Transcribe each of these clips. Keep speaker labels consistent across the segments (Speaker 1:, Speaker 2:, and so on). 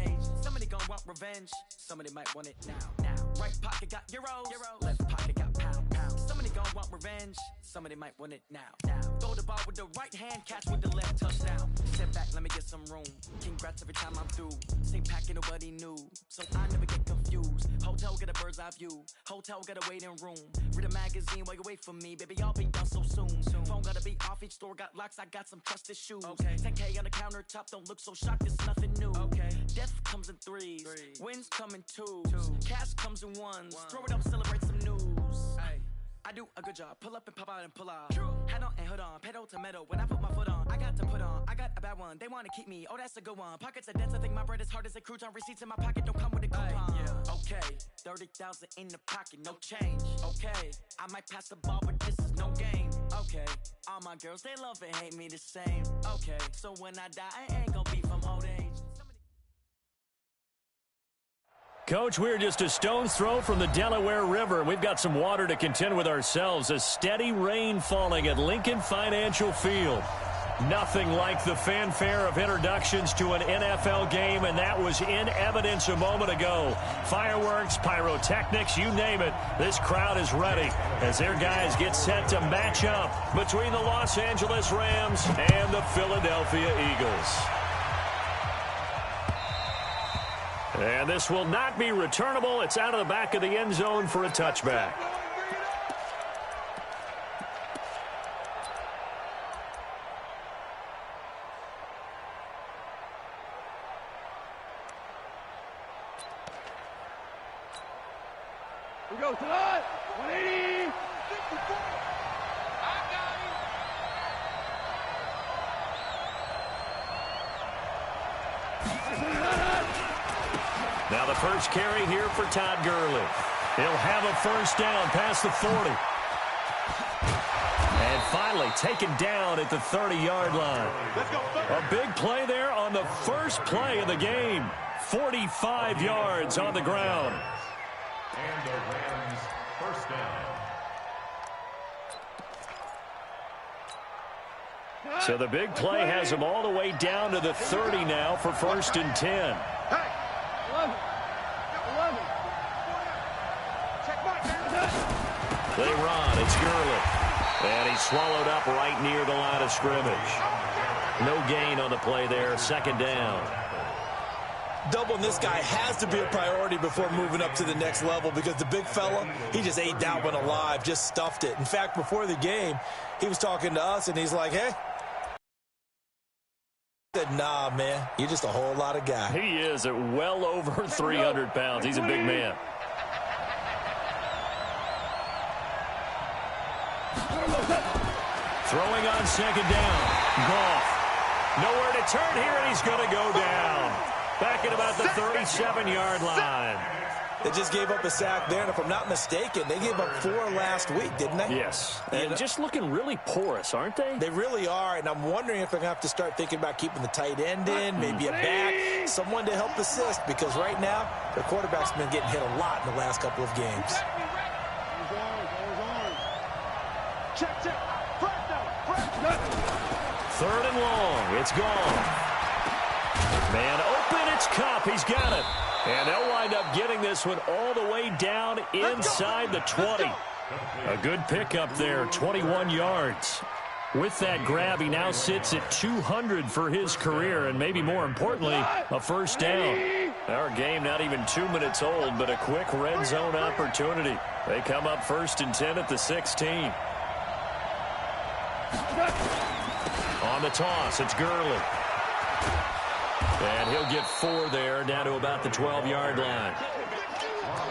Speaker 1: age. Somebody gon' want revenge, somebody might want it now. Right pocket got euros, left pocket got pound. Somebody gon' want revenge, somebody might want it now. Throw the ball with the right hand, catch with the left, touchdown. Step back, let me get some room. Congrats every time I'm through. Same packet, nobody knew, so I never get confused. Hotel get a bird's eye view, hotel got a waiting room. Read a magazine while you wait for me, baby, I'll be done so soon. Phone gotta be off, each store got locks, I got some trusted shoes. 10K on the countertop, don't look so shocked, it's nothing new. Death comes in threes, wins come in twos, cash comes in ones. Throw it up, celebrate some news. I do a good job, pull up and pop out and pull out. Head on and hood on, pedal to metal. When I put my foot on, I got to put on. I got a bad one, they wanna keep me, oh that's a good one. Pockets are dense, I think my bread is hard as a crouton. Receipts in my pocket don't come with a coupon. Okay, 30,000 in the pocket, no change. Okay, I might pass the ball, but this is no game. Okay, all my girls, they love and hate me the same. Okay, so when I die, I ain't gonna be from old age.
Speaker 2: Coach, we're just a stone's throw from the Delaware River, and we've got some water to contend with ourselves. A steady rain falling at Lincoln Financial Field. Nothing like the fanfare of introductions to an NFL game, and that was in evidence a moment ago. Fireworks, pyrotechnics, you name it. This crowd is ready as their guys get set to match up between the Los Angeles Rams and the Philadelphia Eagles. And this will not be returnable. It's out of the back of the end zone for a touchback.
Speaker 3: We go tonight. 180.
Speaker 2: Now the first carry here for Todd Gurley. He'll have a first down past the 40. And finally taken down at the 30-yard line. A big play there on the first play of the game. 45 yards on the ground.
Speaker 4: And the Rams first down.
Speaker 2: So the big play has them all the way down to the 30 now for 1st and 10. They run. It's Gurley. And he's swallowed up right near the line of scrimmage. No gain on the play there. 2nd down.
Speaker 5: Doubling this guy has to be a priority before moving up to the next level because the big fella, he just ate that one alive, just stuffed it. In fact, before the game, he was talking to us, and he's like, hey. He said, nah, man, you're just a whole lot of guy.
Speaker 2: He is at well over 300 pounds. He's a big man. Throwing on 2nd down. Goff. Nowhere to turn here, and he's going to go down. Back at about the 37-yard line.
Speaker 5: They just gave up a sack there, and if I'm not mistaken, they gave up 4 last week, didn't they?
Speaker 2: Yes. And just looking really porous, aren't they?
Speaker 5: They really are, and I'm wondering if they're going to have to start thinking about keeping the tight end in, maybe a back, someone to help assist, because right now, their quarterback's been getting hit a lot in the last couple of games.
Speaker 3: Check.
Speaker 2: 3rd and long. It's gone. Man open. It's Kupp. He's got it. And they'll wind up getting this one all the way down inside the 20. A good pickup there, 21 yards. With that grab, he now sits at 200 for his career, and maybe more importantly, a first down. Our game not even 2 minutes old, but a quick red zone opportunity. They come up 1st and 10 at the 16. On the toss, it's Gurley. And he'll get 4 there, down to about the 12-yard line.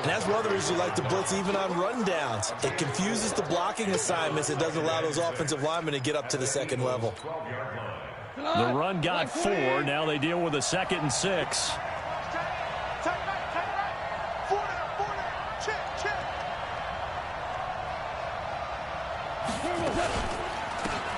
Speaker 5: And that's one of the reasons you like to blitz even on rundowns. It confuses the blocking assignments. It doesn't allow those offensive linemen to get up to the 2nd level.
Speaker 2: The run got 4. Now they deal with a 2nd and 6.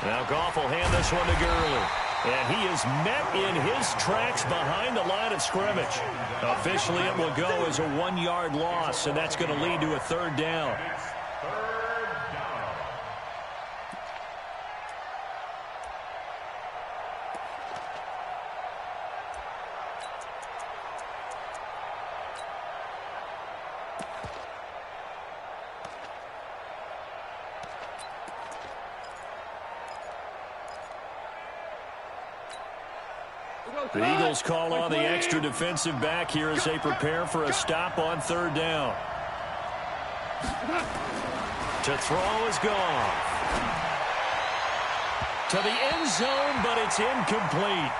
Speaker 2: Now Goff will hand this one to Gurley. And he is met in his tracks behind the line of scrimmage. Officially, it will go as a 1-yard loss, and that's going to lead to a 3rd down. The Eagles call on the extra defensive back here as they prepare for a stop on third down. To throw is gone. To the end zone, but it's incomplete.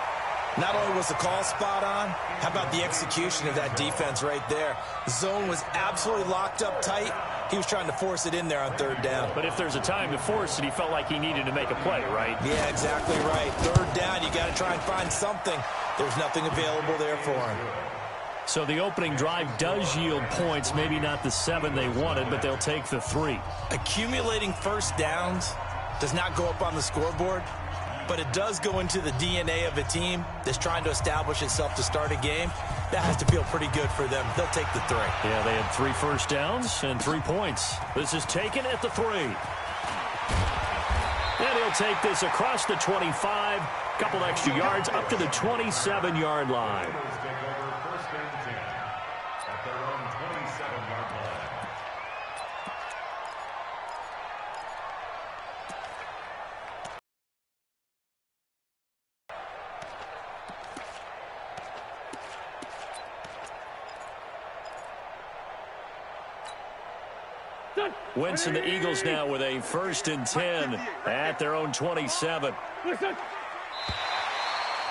Speaker 5: Not only was the call spot on, how about the execution of that defense right there? The zone was absolutely locked up tight. He was trying to force it in there on third down.
Speaker 2: But if there's a time to force it, he felt like he needed to make a play, right?
Speaker 5: Yeah, exactly right. Third down, you got to try and find something. There's nothing available there for him.
Speaker 2: So the opening drive does yield points, maybe not the 7 they wanted, but they'll take the 3.
Speaker 5: Accumulating first downs does not go up on the scoreboard, but it does go into the DNA of a team that's trying to establish itself to start a game. That has to feel pretty good for them. They'll take the 3.
Speaker 2: Yeah, they had 3 first downs and 3 points. This is taken at the 3. And he'll take this across the 25, couple extra yards up to the 27-yard line. Wentz and the Eagles now with a 1st and 10 at their own 27.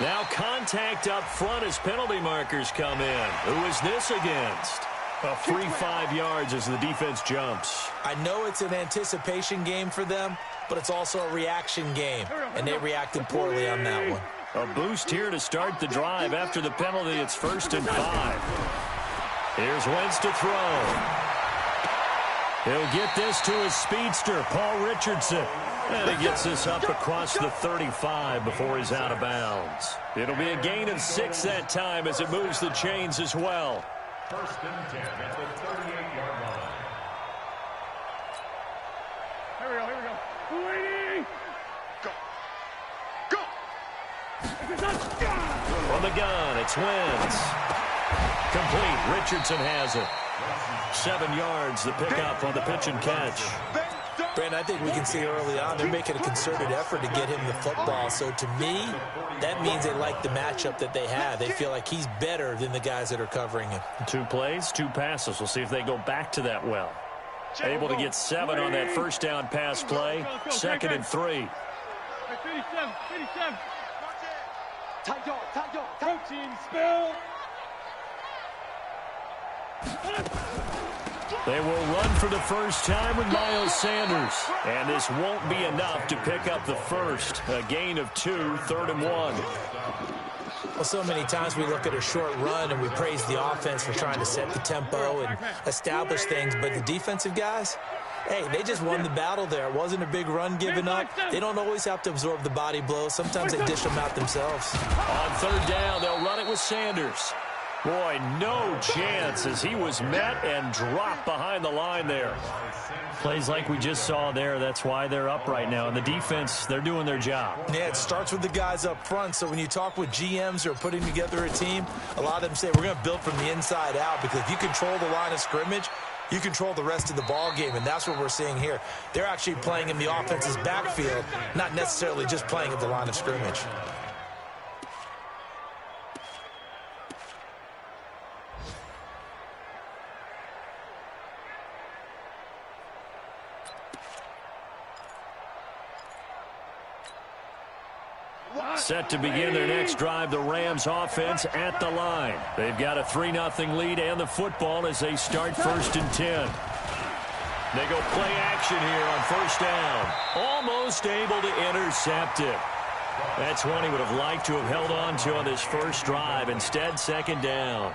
Speaker 2: Now contact up front as penalty markers come in. Who is this against? A free 5 yards as the defense jumps.
Speaker 5: I know it's an anticipation game for them, but it's also a reaction game, and they reacted poorly on that one.
Speaker 2: A boost here to start the drive. After the penalty, it's 1st and 5. Here's Wentz to throw. He'll get this to his speedster, Paul Richardson. And he gets this up across the 35 before he's out of bounds. It'll be a gain of 6 that time as it moves the chains as well.
Speaker 4: 1st and 10 at the 38-yard line.
Speaker 3: Here we go. 280. Go.
Speaker 2: From the gun, it's Wentz. Complete. Richardson has it. 7 yards, the pickup on the pitch and catch.
Speaker 5: Brandon, I think we can see early on they're making a concerted effort to get him the football. So to me, that means they like the matchup that they have. They feel like he's better than the guys that are covering him.
Speaker 2: 2 plays, 2 passes. We'll see if they go back to that well. Able to get 7 on that first down pass play. 2nd and 3.
Speaker 3: 57. Protein spill.
Speaker 2: They will run for the first time with Miles Sanders. And this won't be enough to pick up the first. A gain of 2, 3rd and 1.
Speaker 5: Well, so many times we look at a short run and we praise the offense for trying to set the tempo and establish things. But the defensive guys, hey, they just won the battle there. It wasn't a big run given up. They don't always have to absorb the body blows. Sometimes they dish them out themselves.
Speaker 2: On 3rd down, they'll run it with Sanders. Boy, no chance as he was met and dropped behind the line there. Plays like we just saw there. That's why they're up right now. And the defense, they're doing their job.
Speaker 5: Yeah, it starts with the guys up front. So when you talk with GMs who are putting together a team, a lot of them say we're going to build from the inside out, because if you control the line of scrimmage, you control the rest of the ball game, and that's what we're seeing here. They're actually playing in the offense's backfield, not necessarily just playing at the line of scrimmage.
Speaker 2: Set to begin their next drive, the Rams offense at the line. They've got a 3-0 lead and the football as they start 1st and 10. They go play action here on 1st down. Almost able to intercept it. That's one he would have liked to have held on to on this first drive. Instead, 2nd down.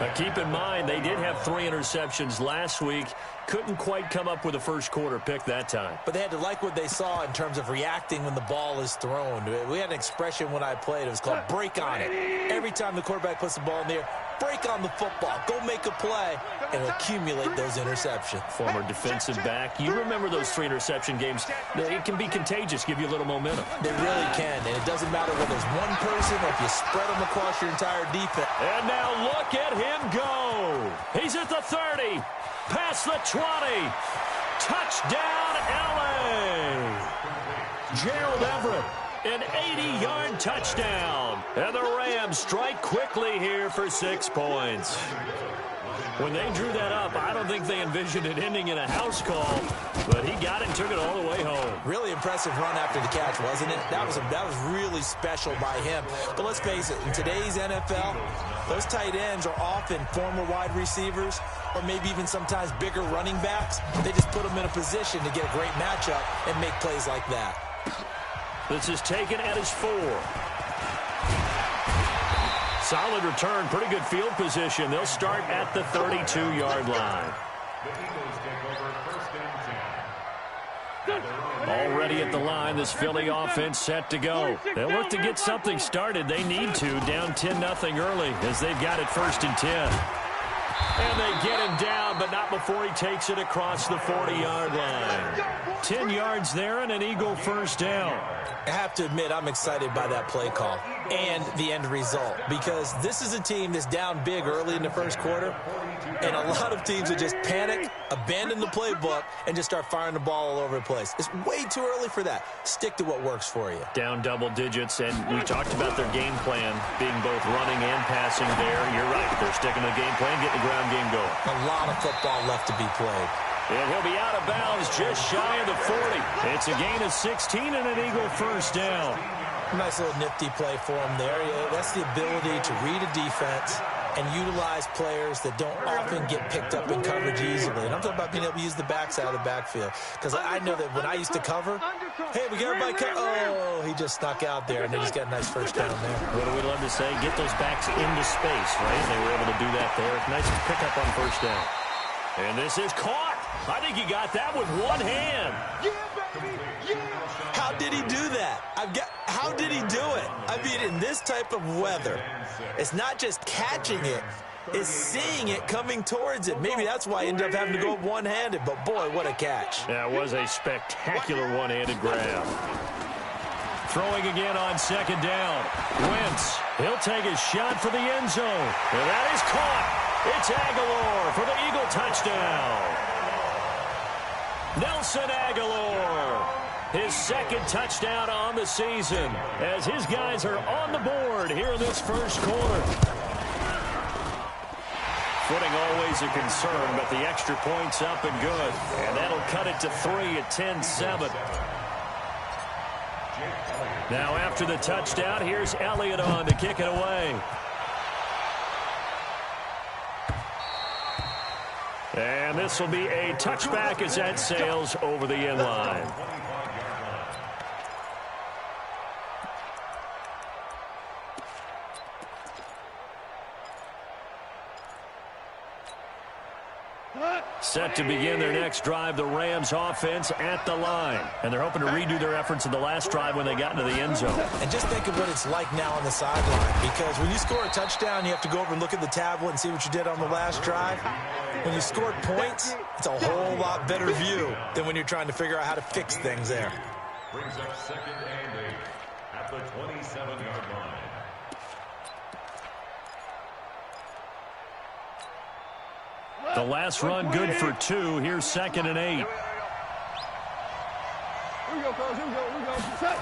Speaker 2: Now keep in mind, they did have 3 interceptions last week. Couldn't quite come up with a first quarter pick that time.
Speaker 5: But they had to like what they saw in terms of reacting when the ball is thrown. We had an expression when I played. It was called break on it. Every time the quarterback puts the ball in the air, break on the football. Go make a play and accumulate those interceptions.
Speaker 2: Former defensive back. You remember those 3 interception games. It can be contagious, give you a little momentum.
Speaker 5: They really can, and it doesn't matter whether it's one person or if you spread them across your entire defense.
Speaker 2: And now look at him go. He's at the 30. Past the 20. Touchdown, L.A. Gerald Everett An 80-yard touchdown. And the Rams strike quickly here for 6 points. When they drew that up, I don't think they envisioned it ending in a house call, but he got it and took it all the way home.
Speaker 5: Really impressive run after the catch, wasn't it? That was really special by him. But let's face it, in today's NFL, those tight ends are often former wide receivers or maybe even sometimes bigger running backs. They just put them in a position to get a great matchup and make plays like that.
Speaker 2: This is taken at his 4. Solid return, pretty good field position. They'll start at the 32-yard line.
Speaker 4: The Eagles take over 1st and 10.
Speaker 2: Already at the line, this Philly offense set to go. They'll look to get something started. They need to, down 10-0 early as they've got it 1st and 10. And they get him down, but not before he takes it across the 40-yard line. 10 yards there and an Eagle 1st down.
Speaker 5: I have to admit, I'm excited by that play call and the end result because this is a team that's down big early in the 1st quarter, and a lot of teams that just panic, abandon the playbook, and just start firing the ball all over the place. It's way too early for that. Stick to what works for you.
Speaker 2: Down double digits, and we talked about their game plan being both running and passing there. You're right. They're sticking to the game plan, getting the ground game going.
Speaker 5: A lot of football left to be played.
Speaker 2: And he'll be out of bounds just shy of the 40. It's a gain of 16 and an Eagle 1st down.
Speaker 5: Nice little nifty play for him there. That's the ability to read a defense and utilize players that don't often get picked up in coverage easily. And I'm talking about being able to use the backside of the backfield. Because I know that when I used to cover, hey, we got everybody covered. Oh, he just snuck out there, and they just got a nice 1st down there.
Speaker 2: What do we love to say? Get those backs into space, right? They were able to do that there. Nice pickup on 1st down. And this is caught. I think he got that with one hand.
Speaker 3: Yeah, baby! Yeah!
Speaker 5: How did he do that? How did he do it? I mean, in this type of weather, it's not just catching it, it's seeing it coming towards it. Maybe that's why he ended up having to go one-handed, but boy, what a catch.
Speaker 2: That was a spectacular one-handed grab. Throwing again on 2nd down. Wentz, he'll take his shot for the end zone. And that is caught. It's Aguilar for the Eagle touchdown. Nelson Aguilar, his 2nd touchdown on the season as his guys are on the board here in this 1st quarter. Footing always a concern, but the extra point's up and good. And that'll cut it to 3 at 10-7. Now after the touchdown, here's Elliott on to kick it away. And this will be a touchback as that sails over the end line. Set to begin their next drive, the Rams offense at the line. And they're hoping to redo their efforts in the last drive when they got into the end zone.
Speaker 5: And just think of what it's like now on the sideline, because when you score a touchdown, you have to go over and look at the tablet and see what you did on the last drive. When you scored points, it's a whole lot better view than when you're trying to figure out how to fix things there.
Speaker 4: Brings up 2nd and 8 at the 27-yard line.
Speaker 2: The last run good for 2. Here's 2nd and 8.
Speaker 3: Here we go, fellas. Here we go. Set.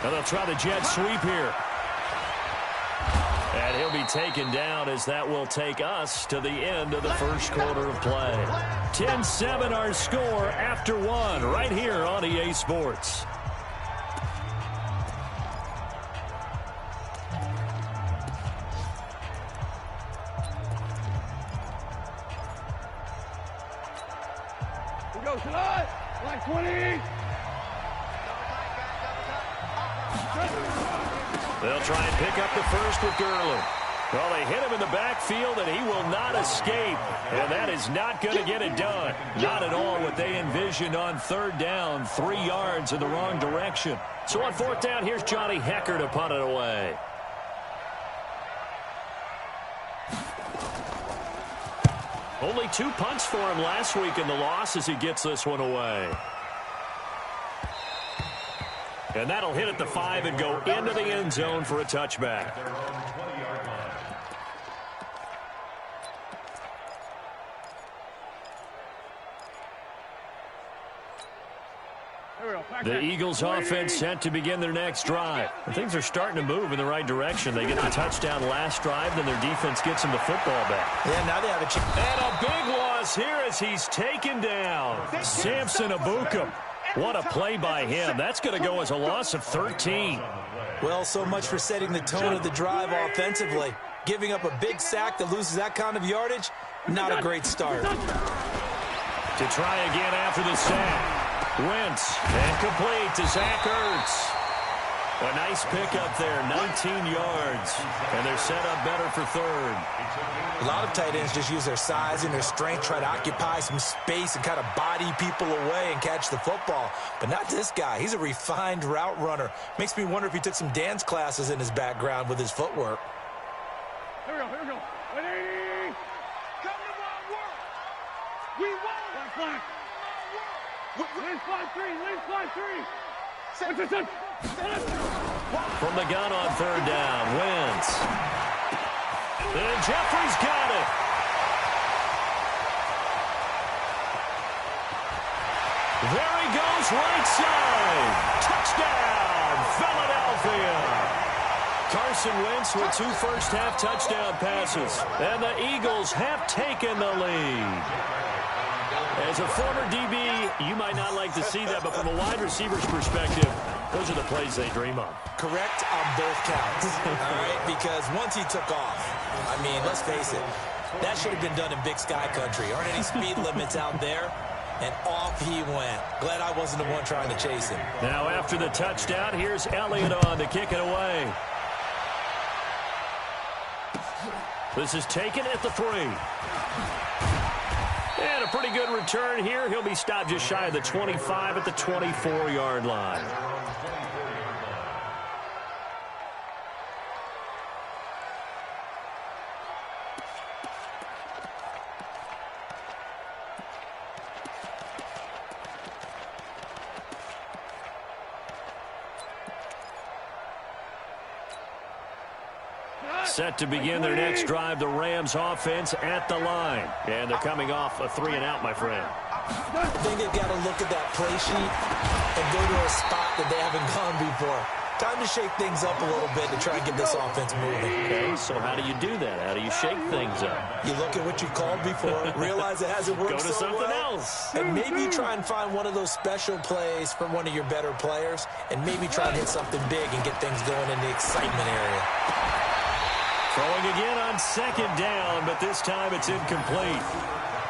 Speaker 2: And they'll try the jet sweep here. And he'll be taken down as that will take us to the end of the 1st quarter of play. 10-7 our score after 1 right here on EA Sports.
Speaker 3: Go tonight. Like 20.
Speaker 2: They'll try and pick up the 1st with Gurley. Well, they hit him in the backfield, and he will not escape. And that is not going to get it done. Not at all what they envisioned on 3rd down, 3 yards in the wrong direction. So on 4th down, here's Johnny Hecker to punt it away. Only 2 punts for him last week in the loss as he gets this one away. And that'll hit at the 5 and go into the end zone for a touchback.
Speaker 4: Their own 20-yard line.
Speaker 2: The Eagles offense set to begin their next drive. And things are starting to move in the right direction. They get the touchdown last drive, then their defense gets them the football back.
Speaker 5: Yeah, now they have a chance.
Speaker 2: And a big loss here as he's taken down. Samson Abukum. What a play by him. That's going to go as a loss of 13.
Speaker 5: Well, so much for setting the tone of the drive offensively. Giving up a big sack that loses that kind of yardage, not a great start.
Speaker 2: To try again after the sack. Wentz, and complete to Zach Ertz. A nice pickup there, 19 yards. And they're set up better for third.
Speaker 5: A lot of tight ends just use their size and their strength, try to occupy some space and kind of body people away and catch the football. But not this guy. He's a refined route runner. Makes me wonder if he took some dance classes in his background with his footwork.
Speaker 3: Here we go, here we go. 180. Come to my work. We won. Black. Lean slide three, lean slide three.
Speaker 2: From the gun on third down, Wentz. And Jeffrey's got it. There he goes, right side. Touchdown, Philadelphia. Carson Wentz with 2 first-half touchdown passes. And the Eagles have taken the lead. As a former DB, you might not like to see that, but from a wide receiver's perspective, those are the plays they dream of.
Speaker 5: Correct on both counts, all right? Because once he took off, I mean, let's face it, that should have been done in Big Sky Country. Aren't any speed limits out there? And off he went. Glad I wasn't the one trying to chase him.
Speaker 2: Now after the touchdown, here's Elliott on to kick it away. This is taken at the 3. And a pretty good return here. He'll be stopped just shy of the 25 at the 24-yard line. Set to begin their next drive, the Rams offense at the line. And they're coming off a 3-and-out, my friend.
Speaker 5: I think they've got to look at that play sheet and go to a spot that they haven't gone before. Time to shake things up a little bit to try and get this offense moving.
Speaker 2: Okay, so how do you do that? How do you shake things up?
Speaker 5: You look at what you called before, realize it hasn't worked
Speaker 2: so well. Go to something else.
Speaker 5: And maybe try and find one of those special plays from one of your better players, and maybe try and hit something big and get things going in the excitement area.
Speaker 2: Throwing again on second down, but this time it's incomplete.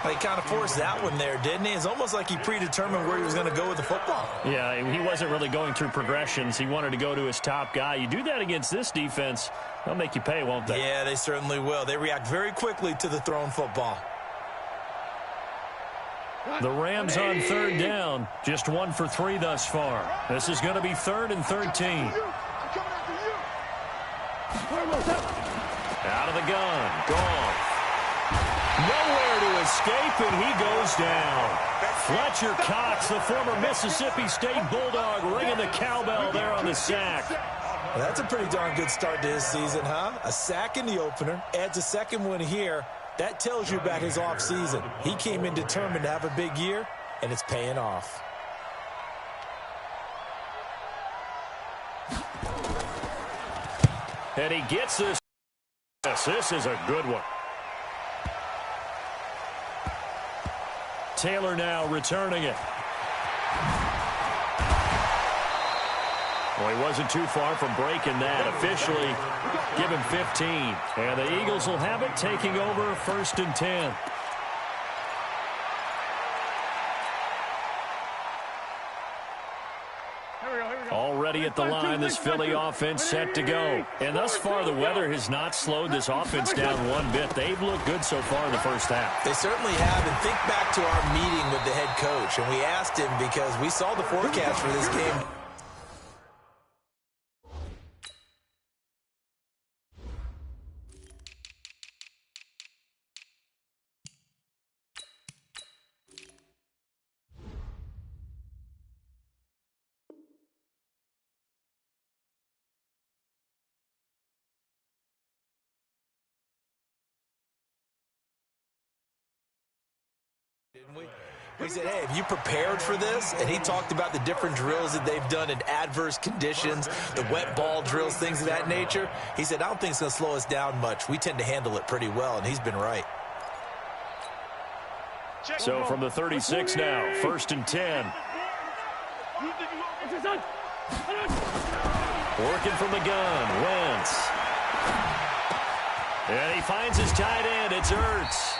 Speaker 5: He kind of forced that one there, didn't he? It's almost like he predetermined where he was going to go with the football.
Speaker 2: Yeah, he wasn't really going through progressions. He wanted to go to his top guy. You do that against this defense, they'll make you pay, won't they?
Speaker 5: Yeah, they certainly will. They react very quickly to the thrown football.
Speaker 2: The Rams on third down, just 1 for 3 thus far. This is going to be 3rd and 13. Out of the gun, gone. Nowhere to escape, and he goes down. Fletcher Cox, the former Mississippi State Bulldog, ringing the cowbell there on the sack.
Speaker 5: Well, that's a pretty darn good start to his season, huh? A sack in the opener, adds a second one here. That tells you about his offseason. He came in determined to have a big year, and it's paying off.
Speaker 2: And he gets this. Yes, this is a good one. Taylor now returning it. Well, he wasn't too far from breaking that. Officially, give him 15. And the Eagles will have it, taking over 1st and 10. Already at the line, this Philly offense set to go. And thus far, the weather has not slowed this offense down one bit. They've looked good so far in the first half.
Speaker 5: They certainly have. And think back to our meeting with the head coach. And we asked him because we saw the forecast for this game. Didn't we? He said, hey, have you prepared for this? And he talked about the different drills that they've done in adverse conditions, the wet ball drills, things of that nature. He said, I don't think it's going to slow us down much. We tend to handle it pretty well, and he's been right.
Speaker 2: So from the 36 now, 1st and 10. Working from the gun, Wentz. And he finds his tight end. It's Ertz.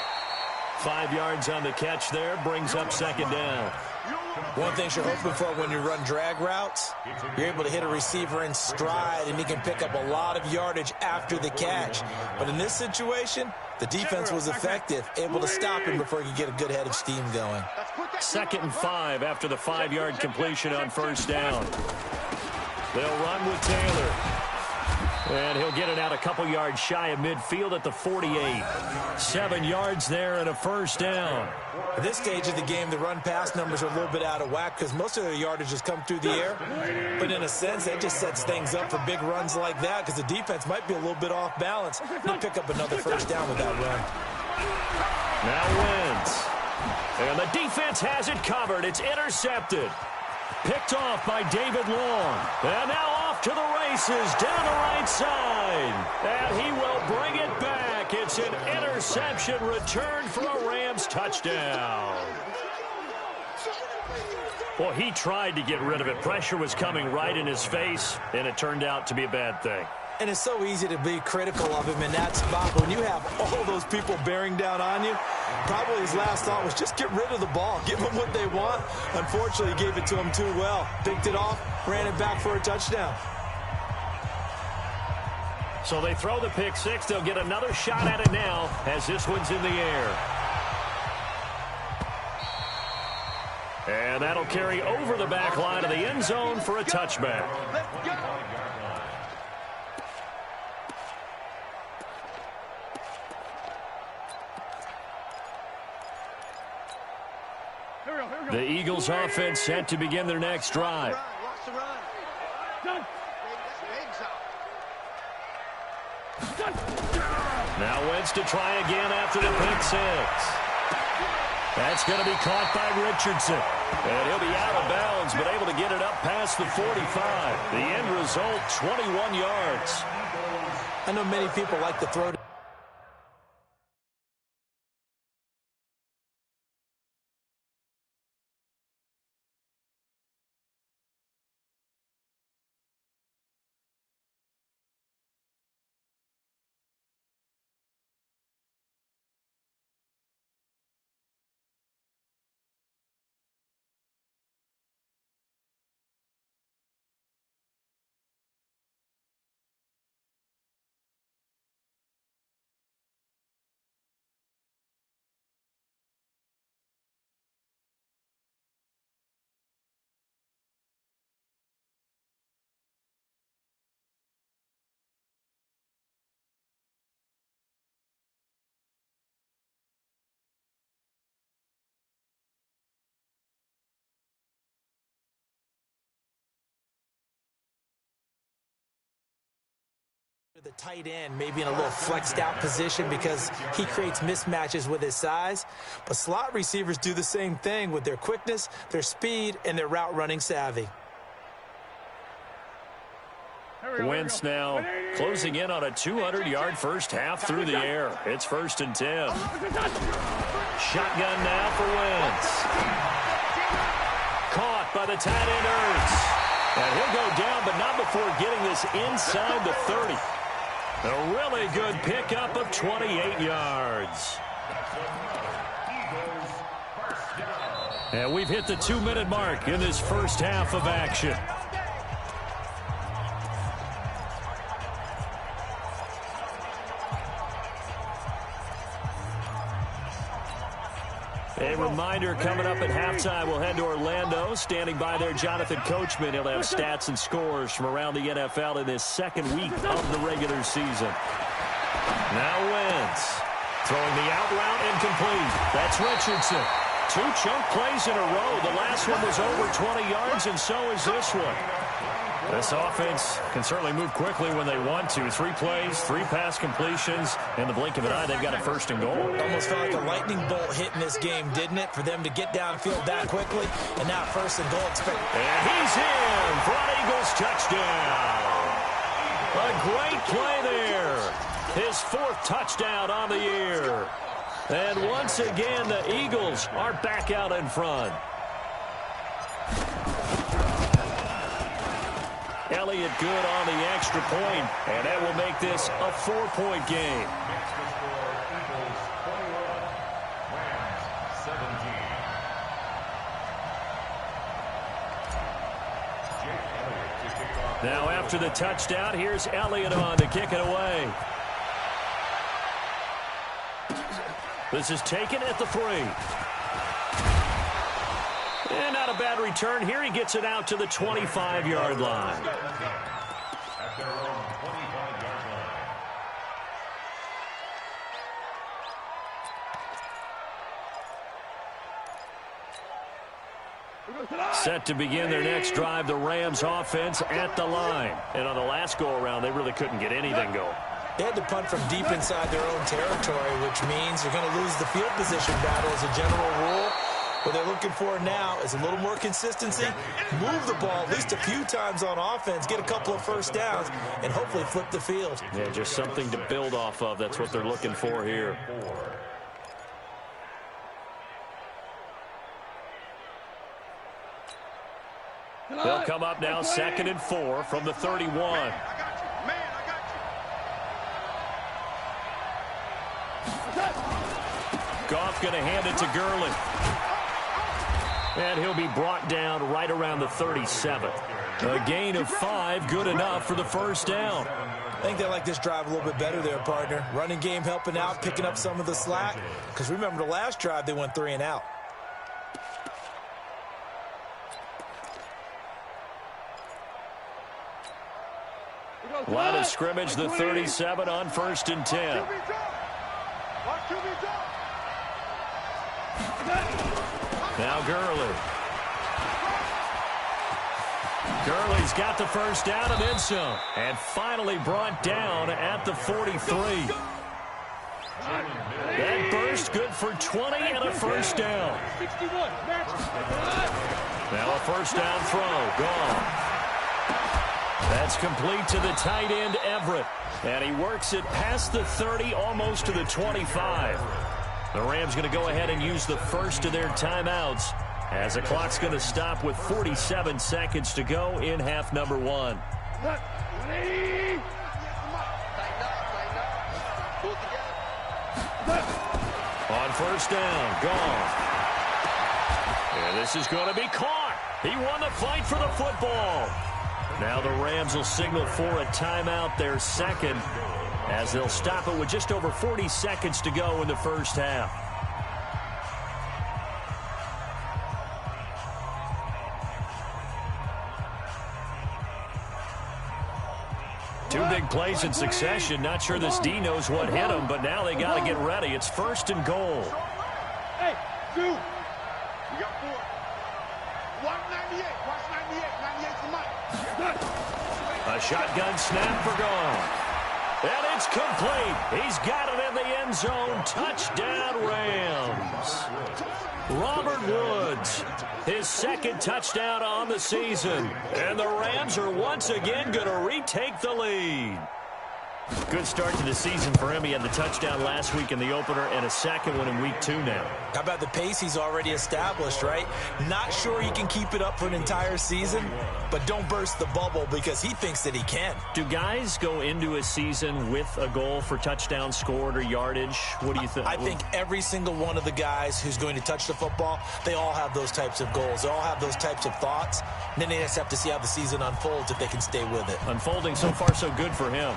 Speaker 2: 5 yards on the catch there, brings up 2nd down.
Speaker 5: One thing you're hoping for when you run drag routes, you're able to hit a receiver in stride, and he can pick up a lot of yardage after the catch. But in this situation, the defense was effective, able to stop him before he could get a good head of steam going.
Speaker 2: 2nd and 5 after the 5-yard completion on 1st down. They'll run with Taylor. And he'll get it out a couple yards shy of midfield at the 48. 7 yards there and a 1st down.
Speaker 5: At this stage of the game, the run-pass numbers are a little bit out of whack because most of their yardage has come through the air. But in a sense, that just sets things up for big runs like that because the defense might be a little bit off balance. They'll pick up another 1st down with that run.
Speaker 2: Now Wentz. And the defense has it covered. It's intercepted. Picked off by David Long. And now off to the races down the right side. And he will bring it back. It's an interception return for a Rams touchdown. Well, he tried to get rid of it. Pressure was coming right in his face, and it turned out to be a bad thing.
Speaker 5: And it's so easy to be critical of him in that spot. But when you have all those people bearing down on you, probably his last thought was just get rid of the ball. Give them what they want. Unfortunately, he gave it to them too well. Picked it off, ran it back for a touchdown.
Speaker 2: So they throw the pick six. They'll get another shot at it now as this one's in the air. And that'll carry over the back line of the end zone for a touchback. The Eagles offense set to begin their next drive. Now Wentz to try again after the pick six. That's going to be caught by Richardson. And he'll be out of bounds, but able to get it up past the 45. The end result, 21 yards.
Speaker 5: I know many people like to throw to the tight end, maybe in a little flexed out position because he creates mismatches with his size. But slot receivers do the same thing with their quickness, their speed, and their route running savvy.
Speaker 2: Wentz now closing in on a 200-yard first half through the air. It's 1st and 10. Shotgun now for Wentz. Caught by the tight end Ertz. And he'll go down, but not before getting this inside the 30. A really good pickup of 28 yards. And we've hit the 2-minute mark in this first half of action. A reminder, coming up at halftime, we'll head to Orlando. Standing by there, Jonathan Coachman. He'll have stats and scores from around the NFL in this second week of the regular season. Now Wentz throwing the out route incomplete. That's Richardson. 2 chunk plays in a row. The last one was over 20 yards, and so is this one. This offense can certainly move quickly when they want to. 3 plays, 3 pass completions. In the blink of an eye, they've got a 1st and goal.
Speaker 5: Almost felt like a lightning bolt hit in this game, didn't it? For them to get downfield that quickly. And now 1st and goal.
Speaker 2: And he's in for an Eagles touchdown. A great play there. His 4th touchdown on the year. And once again, the Eagles are back out in front. Elliott good on the extra point, and that will make this a 4-point game. Now after the touchdown, here's Elliott on to kick it away. This is taken at the 3. And not a bad return here. He gets it out to the 25-yard line.
Speaker 4: At their own 25-yard line.
Speaker 2: Set to begin their next drive, the Rams offense at the line. And on the last go-around, they really couldn't get anything going.
Speaker 5: They had to punt from deep inside their own territory, which means you're going to lose the field position battle as a general rule. What they're looking for now is a little more consistency, move the ball at least a few times on offense, get a couple of 1st downs, and hopefully flip the field.
Speaker 2: Yeah, just something to build off of. That's what they're looking for here. They'll come up now 2nd and 4 from the 31. Goff going to hand it to Gurley. And he'll be brought down right around the 37. A gain of 5, good enough for the 1st down.
Speaker 5: I think they like this drive a little bit better there, partner. Running game helping out, picking up some of the slack. Because remember the last drive, they went 3 and out.
Speaker 2: Line of scrimmage, the 37 on 1st and 10. Now Gurley. Gurley's got the 1st down and then some. And finally brought down at the 43. That burst good for 20 and a 1st down. Now a 1st down throw. Gone. That's complete to the tight end, Everett. And he works it past the 30, almost to the 25. The Rams going to go ahead and use the 1st of their timeouts as the clock's going to stop with 47 seconds to go in half number 1. On 1st down, gone. And this is going to be caught. He won the fight for the football. Now the Rams will signal for a timeout, their 2nd, as they'll stop it with just over 40 seconds to go in the 1st half. Two big plays in succession. Not sure this D knows what hit him, but now they got to get ready. It's 1st and goal.
Speaker 3: Hey, 2. You got 4. 198. Watch 98. 98's the money.
Speaker 2: A shotgun snap for Goff. And it's complete. He's got it in the end zone. Touchdown, Rams. Robert Woods, his 2nd touchdown on the season. And the Rams are once again going to retake the lead. Good start to the season for him. He had the touchdown last week in the opener and a 2nd one in week 2 now.
Speaker 5: How about the pace he's already established, right? Not sure he can keep it up for an entire season, but don't burst the bubble because he thinks that he can.
Speaker 2: Do guys go into a season with a goal for touchdowns scored or yardage? What do you think?
Speaker 5: I think every single one of the guys who's going to touch the football, they all have those types of goals. They all have those types of thoughts. And then they just have to see how the season unfolds if they can stay with it.
Speaker 2: Unfolding so far so good for him.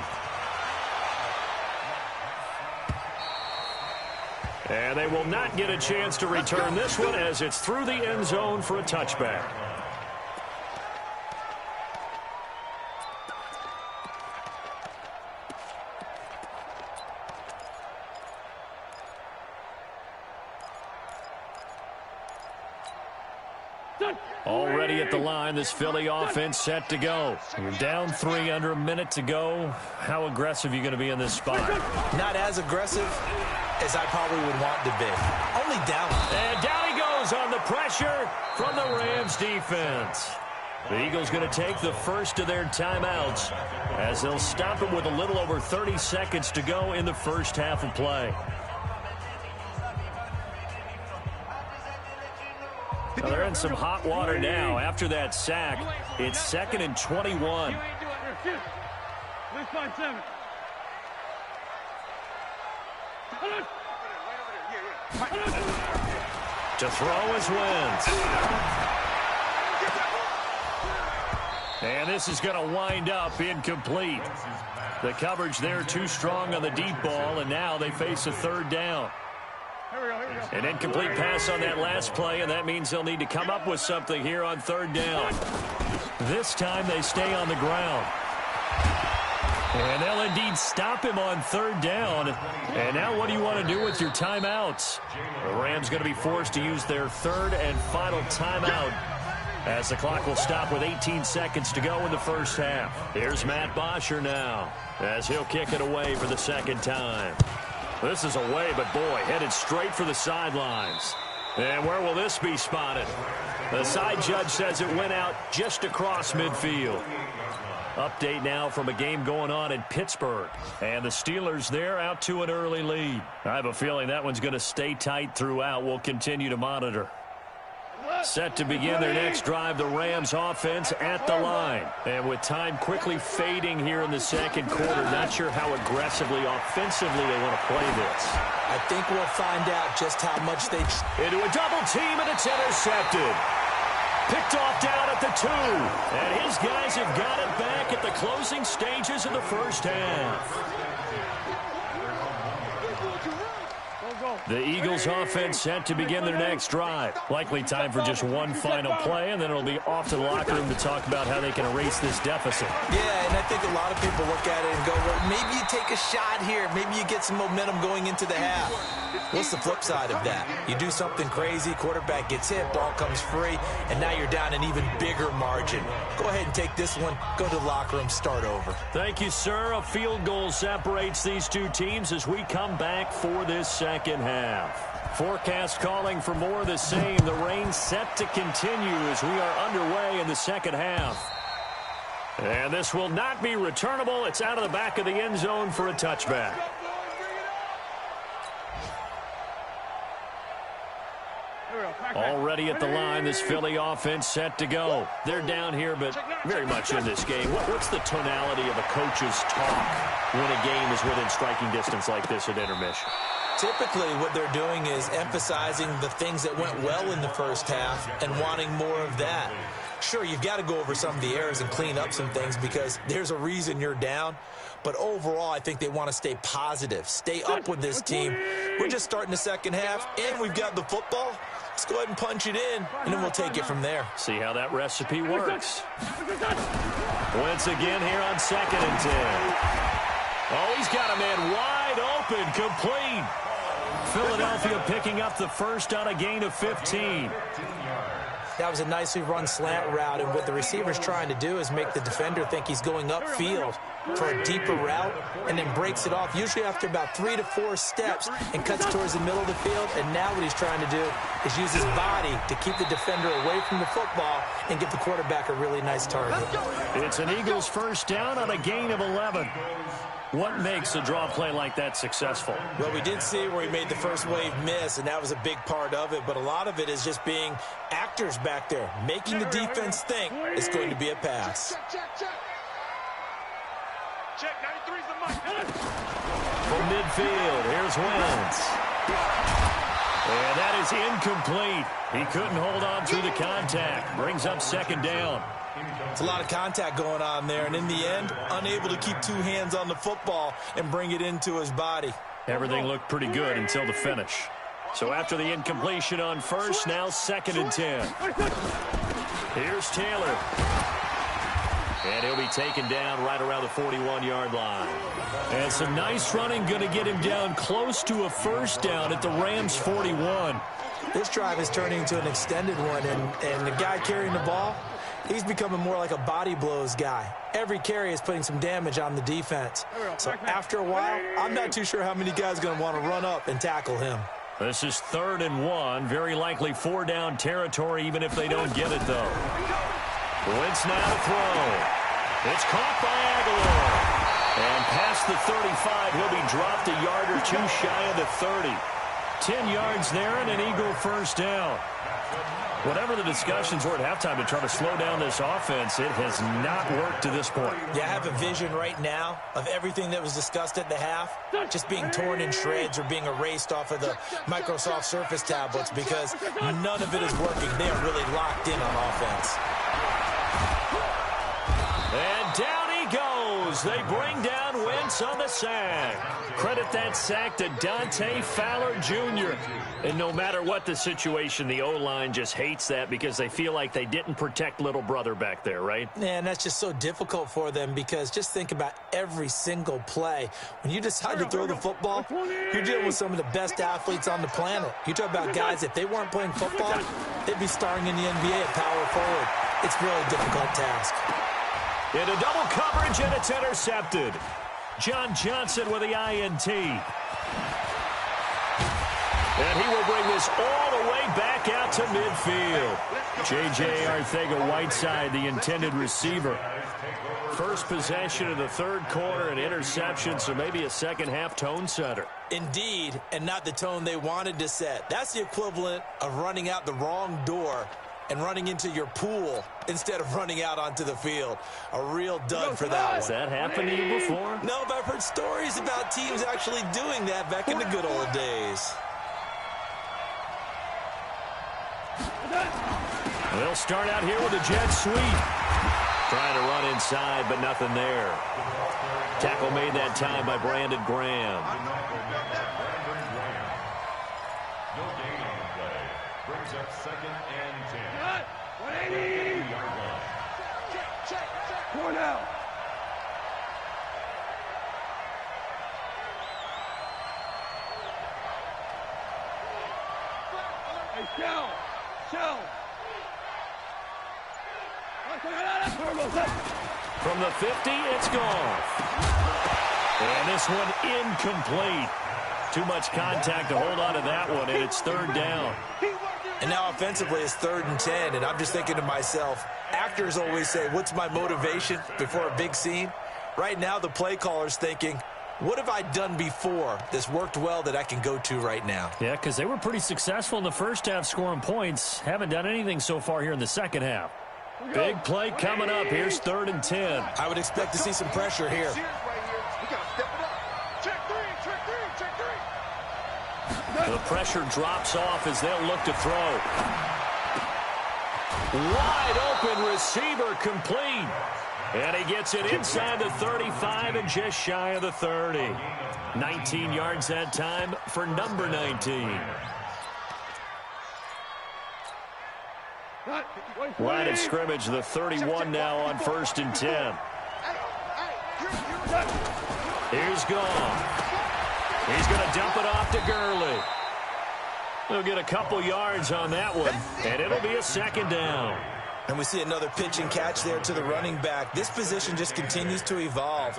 Speaker 2: And they will not get a chance to return this one as it's through the end zone for a touchback. Already at the line, this Philly offense set to go. You're down 3 under a minute to go. How aggressive are you going to be in this spot?
Speaker 5: Not as aggressive as I probably would want to be. Only down.
Speaker 2: And down he goes on the pressure from the Rams defense. The Eagles going to take the first of their timeouts as they'll stop it with a little over 30 seconds to go in the first half of play. Now they're in some hot water now. After that sack, it's 2nd and 21. To throw is Wentz. And this is going to wind up incomplete. The coverage there too strong on the deep ball, and now they face a 3rd down. An incomplete pass on that last play, and that means they'll need to come up with something here on 3rd down. This time they stay on the ground. And they'll indeed stop him on 3rd down. And now what do you want to do with your timeouts? The Rams going to be forced to use their 3rd and final timeout as the clock will stop with 18 seconds to go in the first half. Here's Matt Bosher now as he'll kick it away for the 2nd time. This is away, but boy, headed straight for the sidelines. And where will this be spotted? The side judge says it went out just across midfield. Update now from a game going on in Pittsburgh. And the Steelers there out to an early lead. I have a feeling that one's going to stay tight throughout. We'll continue to monitor. Set to begin their next drive, the Rams offense at the line. And with time quickly fading here in the 2nd quarter, not sure how aggressively, offensively they want to play this.
Speaker 5: I think we'll find out just how much they...
Speaker 2: Into a double team, and it's intercepted. Picked off down at the 2. And his guys have got it back at the closing stages of the first half. The Eagles offense set to begin their next drive. Likely time for just one final play, and then it'll be off to the locker room to talk about how they can erase this deficit.
Speaker 5: Yeah, and I think a lot of people look at it and go, well, maybe you take a shot here. Maybe you get some momentum going into the half. What's the flip side of that? You do something crazy, quarterback gets hit, ball comes free, and now you're down an even bigger margin. Go ahead and take this one, go to the locker room, start over.
Speaker 2: Thank you, sir. A field goal separates these two teams as we come back for this second half. Forecast calling for more of the same. The rain set to continue as we are underway in the second half. And this will not be returnable. It's out of the back of the end zone for a touchback. Already at the line, this Philly offense set to go. They're down here, but very much in this game. What's the tonality of a coach's talk when a game is within striking distance like this at intermission?
Speaker 5: Typically, what they're doing is emphasizing the things that went well in the first half and wanting more of that. Sure, you've got to go over some of the errors and clean up some things because there's a reason you're down. But overall, I think they want to stay positive, stay up with this team. We're just starting the second half, and we've got the football. Let's go ahead and punch it in, and then we'll take it from there.
Speaker 2: See how that recipe works. Once again here on 2nd and 10. Oh, he's got a man wide open, complete. Philadelphia picking up the first on a gain of 15.
Speaker 5: That was a nicely run slant route, and what the receiver's trying to do is make the defender think he's going upfield for a deeper route and then breaks it off, usually after about 3 to 4 steps, and cuts towards the middle of the field. And now what he's trying to do is use his body to keep the defender away from the football and give the quarterback a really nice target.
Speaker 2: It's an Eagles first down on a gain of 11. What makes a draw play like that successful?
Speaker 5: Well, we did see where he made the first wave miss, and that was a big part of it. But a lot of it is just being actors back there, making the defense think it's going to be a pass.
Speaker 3: Check, 93's the mark.
Speaker 2: From midfield, here's Wentz. And that is incomplete. He couldn't hold on through the contact. Brings up 2nd down.
Speaker 5: It's a lot of contact going on there, and in the end, unable to keep 2 hands on the football and bring it into his body.
Speaker 2: Everything looked pretty good until the finish. So after the incompletion on first, now 2nd and 10. Here's Taylor. And he'll be taken down right around the 41-yard line. And some nice running going to get him down close to a first down at the Rams' 41.
Speaker 5: This drive is turning into an extended one, and the guy carrying the ball, he's becoming more like a body blows guy. Every carry is putting some damage on the defense. So after a while, I'm not too sure how many guys are going to want to run up and tackle him.
Speaker 2: This is 3rd and 1. Very likely 4-down territory, even if they don't get it, though. Wentz now to throw. It's caught by Aguilar. And past the 35, he'll be dropped a yard or two shy of the 30. 10 yards there and an Eagle first down. Whatever the discussions were at halftime to try to slow down this offense, it has not worked to this point.
Speaker 5: Yeah, I have a vision right now of everything that was discussed at the half just being torn in shreds or being erased off of the Microsoft Surface tablets because none of it is working. They are really locked in on offense.
Speaker 2: And down he goes. They bring down Wentz on the sack. Credit that sack to Dante Fowler Jr. And no matter what the situation, the O-line just hates that because they feel like they didn't protect little brother back there, right?
Speaker 5: Man, that's just so difficult for them because just think about every single play. When you decide to throw the football, you're dealing with some of the best athletes on the planet. You talk about guys, if they weren't playing football, they'd be starring in the NBA at power forward. It's a really difficult task.
Speaker 2: Into double coverage, and it's intercepted. John Johnson with the INT. And he will bring this all the way back out to midfield. J.J. Arcega-Whiteside, the intended receiver. First possession of the 3rd quarter, an interception, so maybe a second-half tone setter.
Speaker 5: Indeed, and not the tone they wanted to set. That's the equivalent of running out the wrong door and running into your pool instead of running out onto the field. A real dud for that one.
Speaker 2: Has that happened to you before?
Speaker 5: No, but I've heard stories about teams actually doing that back in the good old days.
Speaker 2: They'll start out here with a jet sweep. Trying to run inside, but nothing there. Tackle made that time by Brandon Graham.
Speaker 4: No gain on the play. Brings up 2nd and 10.
Speaker 3: 180. Four down. Hey, Shell.
Speaker 2: From the 50, it's gone. And this one incomplete. Too much contact to hold on to that one, and it's 3rd down.
Speaker 5: And now offensively it's 3rd and 10, and I'm just thinking to myself, actors always say, what's my motivation before a big scene? Right now the play caller's thinking, what have I done before that's worked well that I can go to right now?
Speaker 2: Yeah, because they were pretty successful in the first half scoring points. Haven't done anything so far here in the second half. Big play coming up. Here's 3rd and 10.
Speaker 5: I would expect to see some pressure here.
Speaker 2: The pressure drops off as they'll look to throw. Wide open receiver complete. And he gets it inside the 35 and just shy of the 30. 19 yards that time for number 19. Line of scrimmage, the 31 now on 1st and 10. Here's Goff. He's going to dump it off to Gurley. He'll get a couple yards on that one, and it'll be a 2nd down.
Speaker 5: And we see another pitch and catch there to the running back. This position just continues to evolve.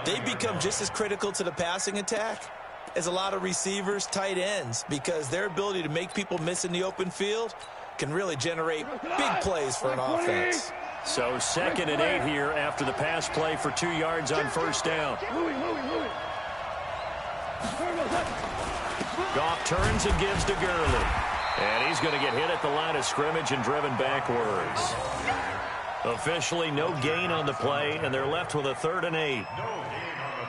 Speaker 5: They become just as critical to the passing attack as a lot of receivers, tight ends, because their ability to make people miss in the open field can really generate big plays for an offense.
Speaker 2: So 2nd and 8 here after the pass play for 2 yards on 1st down. Goff turns and gives to Gurley. And he's going to get hit at the line of scrimmage and driven backwards. Officially no gain on the play, and they're left with a 3rd and 8.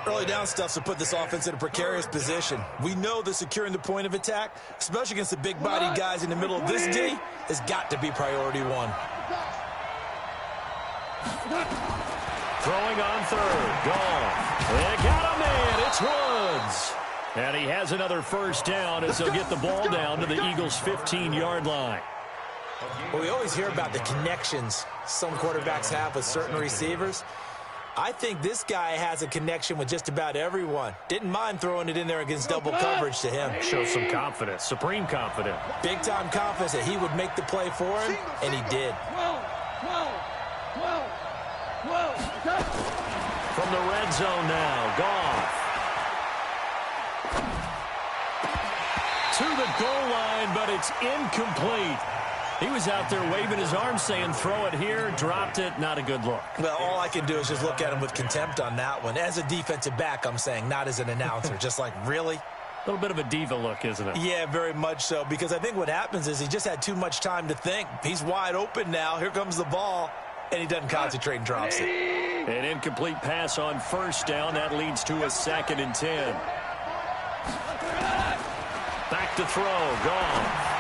Speaker 5: Early down stuff to put this offense in a precarious position. We know that securing the point of attack, especially against the big-bodied guys in the middle of this D, has got to be priority one.
Speaker 2: Throwing on 3rd. Goff. They got a man. It's Woods. And he has another 1st down as they'll get the ball down to the Eagles' 15-yard line.
Speaker 5: Well, we always hear about the connections some quarterbacks have with certain receivers. I think this guy has a connection with just about everyone. Didn't mind throwing it in there against double coverage to him.
Speaker 2: Shows some confidence, supreme confidence.
Speaker 5: Big-time confidence that he would make the play for him, and he did.
Speaker 2: From the red zone now, Goff. To the goal line, but it's incomplete. He was out there waving his arms saying, throw it here, dropped it, not a good look.
Speaker 5: Well, all I can do is just look at him with contempt on that one. As a defensive back, I'm saying, not as an announcer. Just like, really?
Speaker 2: A little bit of a diva look, isn't it? Yeah,
Speaker 5: very much so, because I think what happens is he just had too much time to think. He's wide open now. Here comes the ball, and he doesn't concentrate and drops it.
Speaker 2: An incomplete pass on first down. That leads to a 2nd and 10. Back to throw. Gone.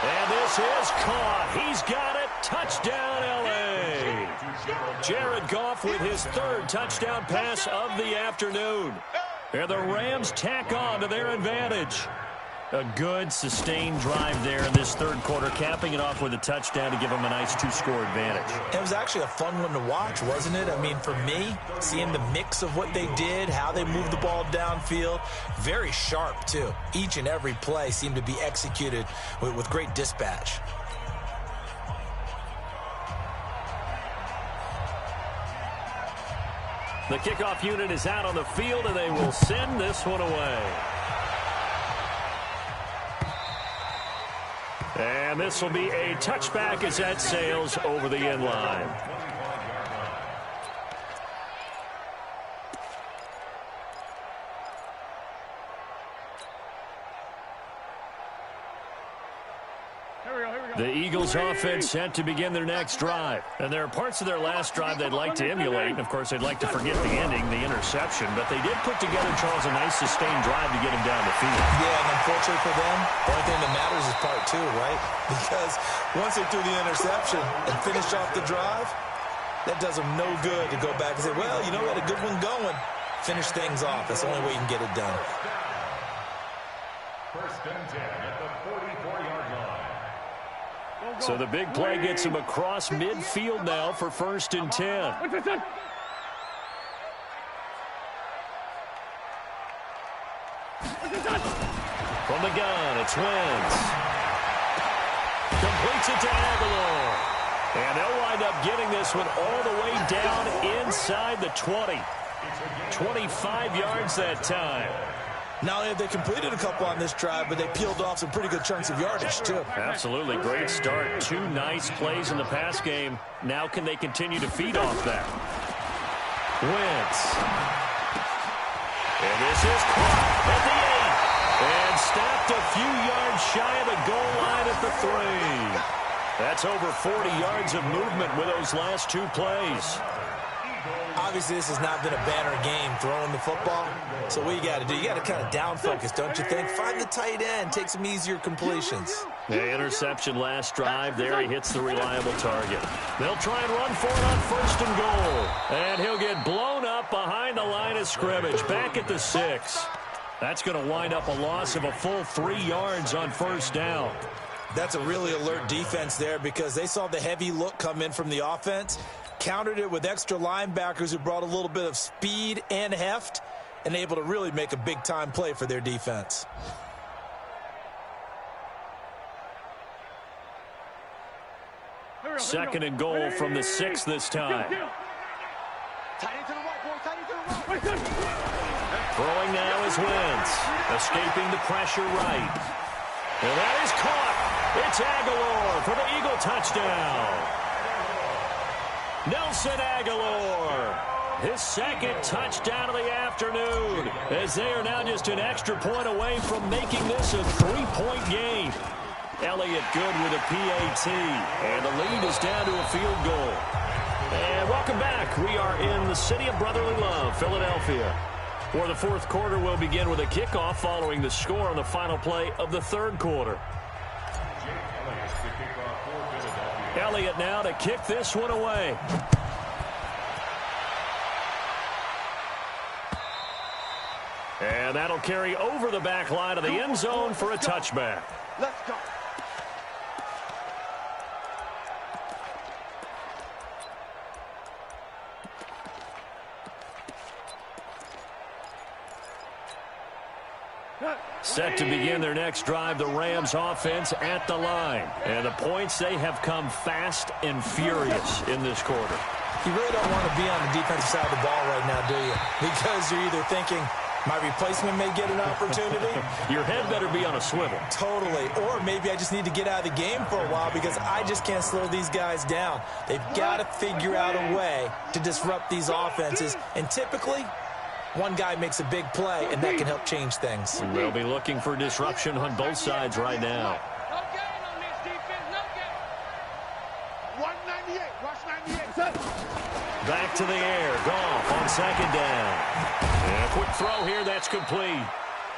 Speaker 2: And this is caught. He's got it. Touchdown, L.A. Jared Goff with his 3rd touchdown pass of the afternoon. And the Rams tack on to their advantage. A good, sustained drive there in this 3rd quarter, capping it off with a touchdown to give them a nice 2-score advantage.
Speaker 5: It was actually a fun one to watch, wasn't it? I mean, for me, seeing the mix of what they did, how they moved the ball downfield, very sharp, too. Each and every play seemed to be executed with great dispatch.
Speaker 2: The kickoff unit is out on the field, and they will send this one away. And this will be a touchback as that sails over the end line. The Eagles offense set to begin their next drive. And there are parts of their last drive they'd like to emulate. And, of course, they'd like to forget the ending, the interception. But they did put together, Charles, a nice sustained drive to get him down the field.
Speaker 5: Yeah, and unfortunately for them, the only thing that matters is part 2, right? Because once they threw the interception and finished off the drive, that does them no good to go back and say, well, you know, we had a good one going. Finish things off. That's the only way you can get it done.
Speaker 4: 1st and 10 at the 44-yard line.
Speaker 2: So the big play gets him across midfield now for 1st and 10. From the gun, it's Wentz. Completes it to Aguilar. And they'll wind up getting this one all the way down inside the 20. 25 yards that time.
Speaker 5: Not only have they completed a couple on this drive, but they peeled off some pretty good chunks of yardage, too.
Speaker 2: Absolutely. Great start. 2 nice plays in the pass game. Now can they continue to feed off that? Wentz. And this is caught at the 8. And stopped a few yards shy of the goal line at the 3. That's over 40 yards of movement with those last 2 plays.
Speaker 5: Obviously, this has not been a banner game throwing the football. So what you got to do, you got to kind of down focus, don't you think? Find the tight end, take some easier completions.
Speaker 2: The interception last drive. There he hits the reliable target. They'll try and run for it on 1st and goal. And he'll get blown up behind the line of scrimmage, back at the 6. That's going to wind up a loss of a full 3 yards on 1st down.
Speaker 5: That's a really alert defense there because they saw the heavy look come in from the offense, countered it with extra linebackers who brought a little bit of speed and heft, and able to really make a big-time play for their defense.
Speaker 2: Second and goal from the 6 this time. Throwing now is Wentz, escaping the pressure right. And that is caught. It's Aguilar for the Eagle touchdown. Nelson Aguilar, his 2nd touchdown of the afternoon, as they are now just an extra point away from making this a 3-point game. Elliott good with a PAT, and the lead is down to a field goal. And welcome back. We are in the city of brotherly love, Philadelphia, where the 4th quarter will begin with a kickoff following the score on the final play of the 3rd quarter. Elliott now to kick this one away. And that'll carry over the back line of the end zone for a touchback.
Speaker 3: Let's go.
Speaker 2: Set to begin their next drive, the Rams offense at the line. And the points, they have come fast and furious in this quarter.
Speaker 5: You really don't want to be on the defensive side of the ball right now, do you? Because you're either thinking, my replacement may get an opportunity.
Speaker 2: Your head better be on a swivel.
Speaker 5: Totally. Or maybe I just need to get out of the game for a while because I just can't slow these guys down. They've got to figure out a way to disrupt these offenses. And typically, one guy makes a big play, and that can help change things.
Speaker 2: They'll be looking for disruption on both sides right now.
Speaker 3: No gain on this defense, no gain. 198, watch 98.
Speaker 2: Back to the air, Goff on second down. And a quick throw here, that's complete.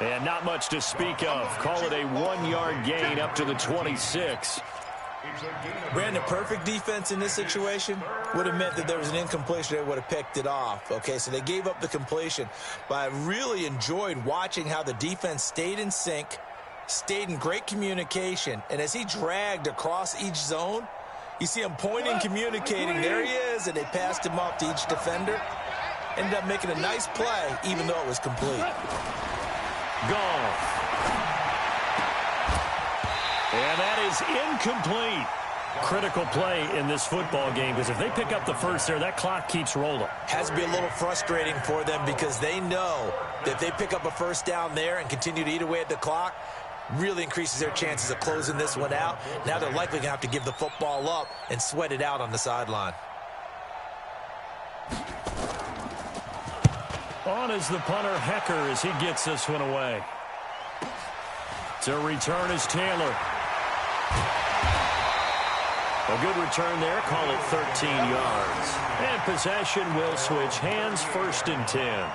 Speaker 2: And not much to speak of. Call it a 1-yard gain up to the 26.
Speaker 5: Brandon, perfect defense in this situation would have meant that there was an incompletion. They would have picked it off. Okay, so they gave up the completion. But I really enjoyed watching how the defense stayed in sync, stayed in great communication. And as he dragged across each zone, you see him pointing, communicating. There he is, and they passed him off to each defender. Ended up making a nice play, even though it was complete.
Speaker 2: Goff. And that is incomplete. Critical play in this football game, because if they pick up the first there, that clock keeps rolling.
Speaker 5: Has to be a little frustrating for them because they know that if they pick up a first down there and continue to eat away at the clock, really increases their chances of closing this one out. Now they're likely going to have to give the football up and sweat it out on the sideline.
Speaker 2: On is the punter, Hecker, as he gets this one away. To return is Taylor. A good return there. Call it 13 yards. And possession will switch hands, 1st and 10.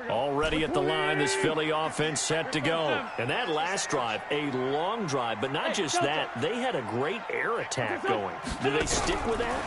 Speaker 2: Already at the line, this Philly offense set to go. And that last drive, a long drive, but not just that, they had a great air attack going. Do they stick with that?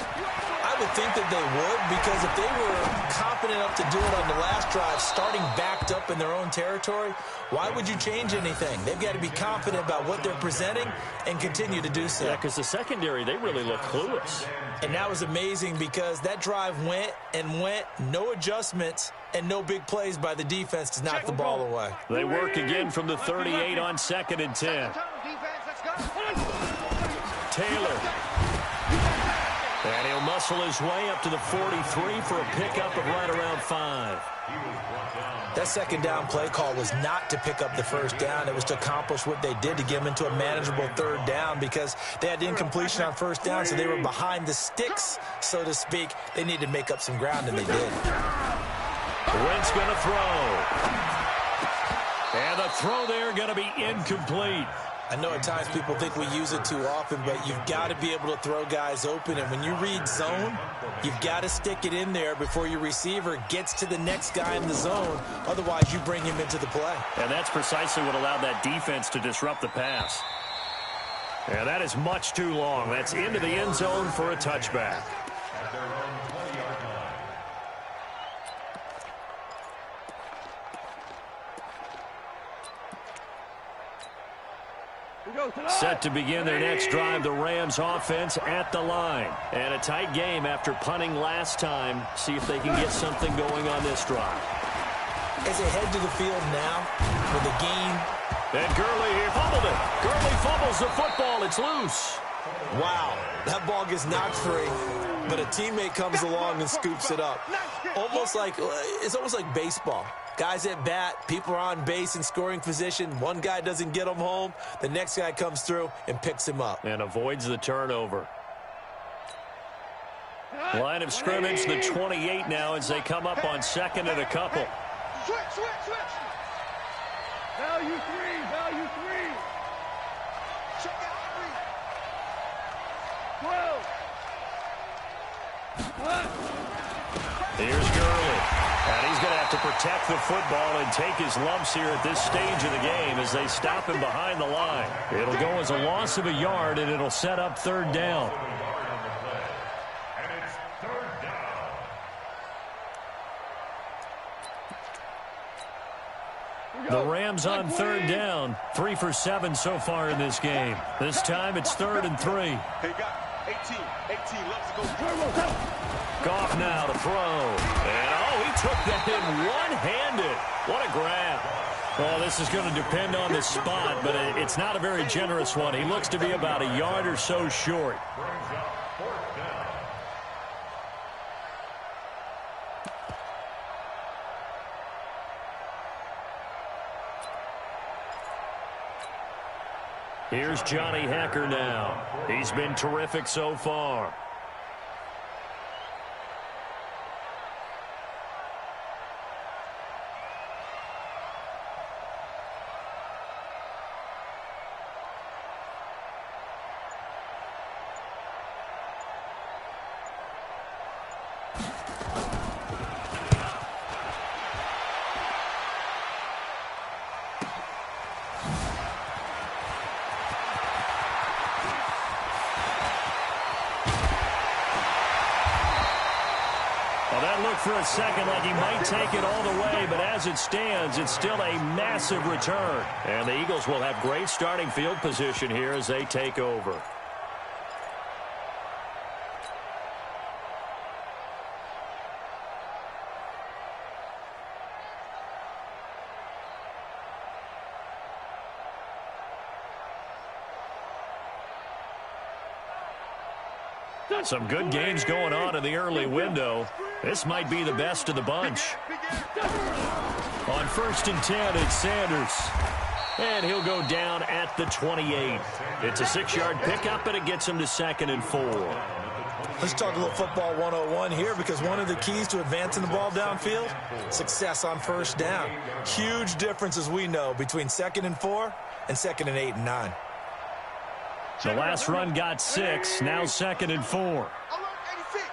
Speaker 5: I would think that they would, because if they were confident enough to do it on the last drive, starting backed up in their own territory, why would you change anything? They've got to be confident about what they're presenting and continue to do so.
Speaker 2: Yeah, because the secondary, they really look clueless.
Speaker 5: And that was amazing because that drive went and went, no adjustments, and no big plays by the defense to knock the ball away.
Speaker 2: They work again from the 38 on 2nd and 10. Taylor. And he'll muscle his way up to the 43 for a pickup of right around 5.
Speaker 5: That second down play call was not to pick up the first down. It was to accomplish what they did to get them into a manageable 3rd down because they had incompletion on 1st down, so they were behind the sticks, so to speak. They needed to make up some ground, and they did.
Speaker 2: Wentz going to throw. And the throw there going to be incomplete.
Speaker 5: I know at times people think we use it too often, but you've got to be able to throw guys open. And when you read zone, you've got to stick it in there before your receiver gets to the next guy in the zone. Otherwise, you bring him into the play.
Speaker 2: And that's precisely what allowed that defense to disrupt the pass. And that is much too long. That's into the end zone for a touchback. Set to begin their next drive, the Rams offense at the line. And a tight game after punting last time. See if they can get something going on this drive.
Speaker 5: As they head to the field now with a gain.
Speaker 2: And Gurley here fumbled it. Gurley fumbles the football. It's loose.
Speaker 5: Wow, that ball gets knocked free, but a teammate comes along and scoops it up. It's almost like baseball. Guys at bat, people are on base in scoring position. One guy doesn't get him home. The next guy comes through and picks him up.
Speaker 2: And avoids the turnover. Line of scrimmage, the 28 now as they come up on 2nd and a couple.
Speaker 3: Switch. Value 3. Check out 3. 12.
Speaker 2: Here's Gurley. And he's going to have to protect the football and take his lumps here at this stage of the game as they stop him behind the line. It'll go as a loss of a yard, and it'll set up 3rd down.
Speaker 4: And it's 3rd down.
Speaker 2: The Rams Rams on third down. 3 for 7 so far in this game. This time it's 3rd and 3.
Speaker 3: Hey, got 18 loves to go.
Speaker 2: Goff now to throw. And, he took that in one-handed. What a grab. Well, this is going to depend on the spot, but it's not a very generous one. He looks to be about a yard or so short. Here's Johnny Hecker now. He's been terrific so far. For a second like he might take it all the way, but as it stands, it's still a massive return. And the Eagles will have great starting field position here as they take over. Some good games going on in the early window. This might be the best of the bunch. On 1st and 10, it's Sanders. And he'll go down at the 28. It's a 6-yard pickup, and it gets him to 2nd and 4.
Speaker 5: Let's talk a little football 101 here, because one of the keys to advancing the ball downfield, success on 1st down. Huge difference, as we know, between 2nd and 4 and 2nd and 8 and 9.
Speaker 2: The last run got 6, now 2nd and 4.
Speaker 3: Alert 86.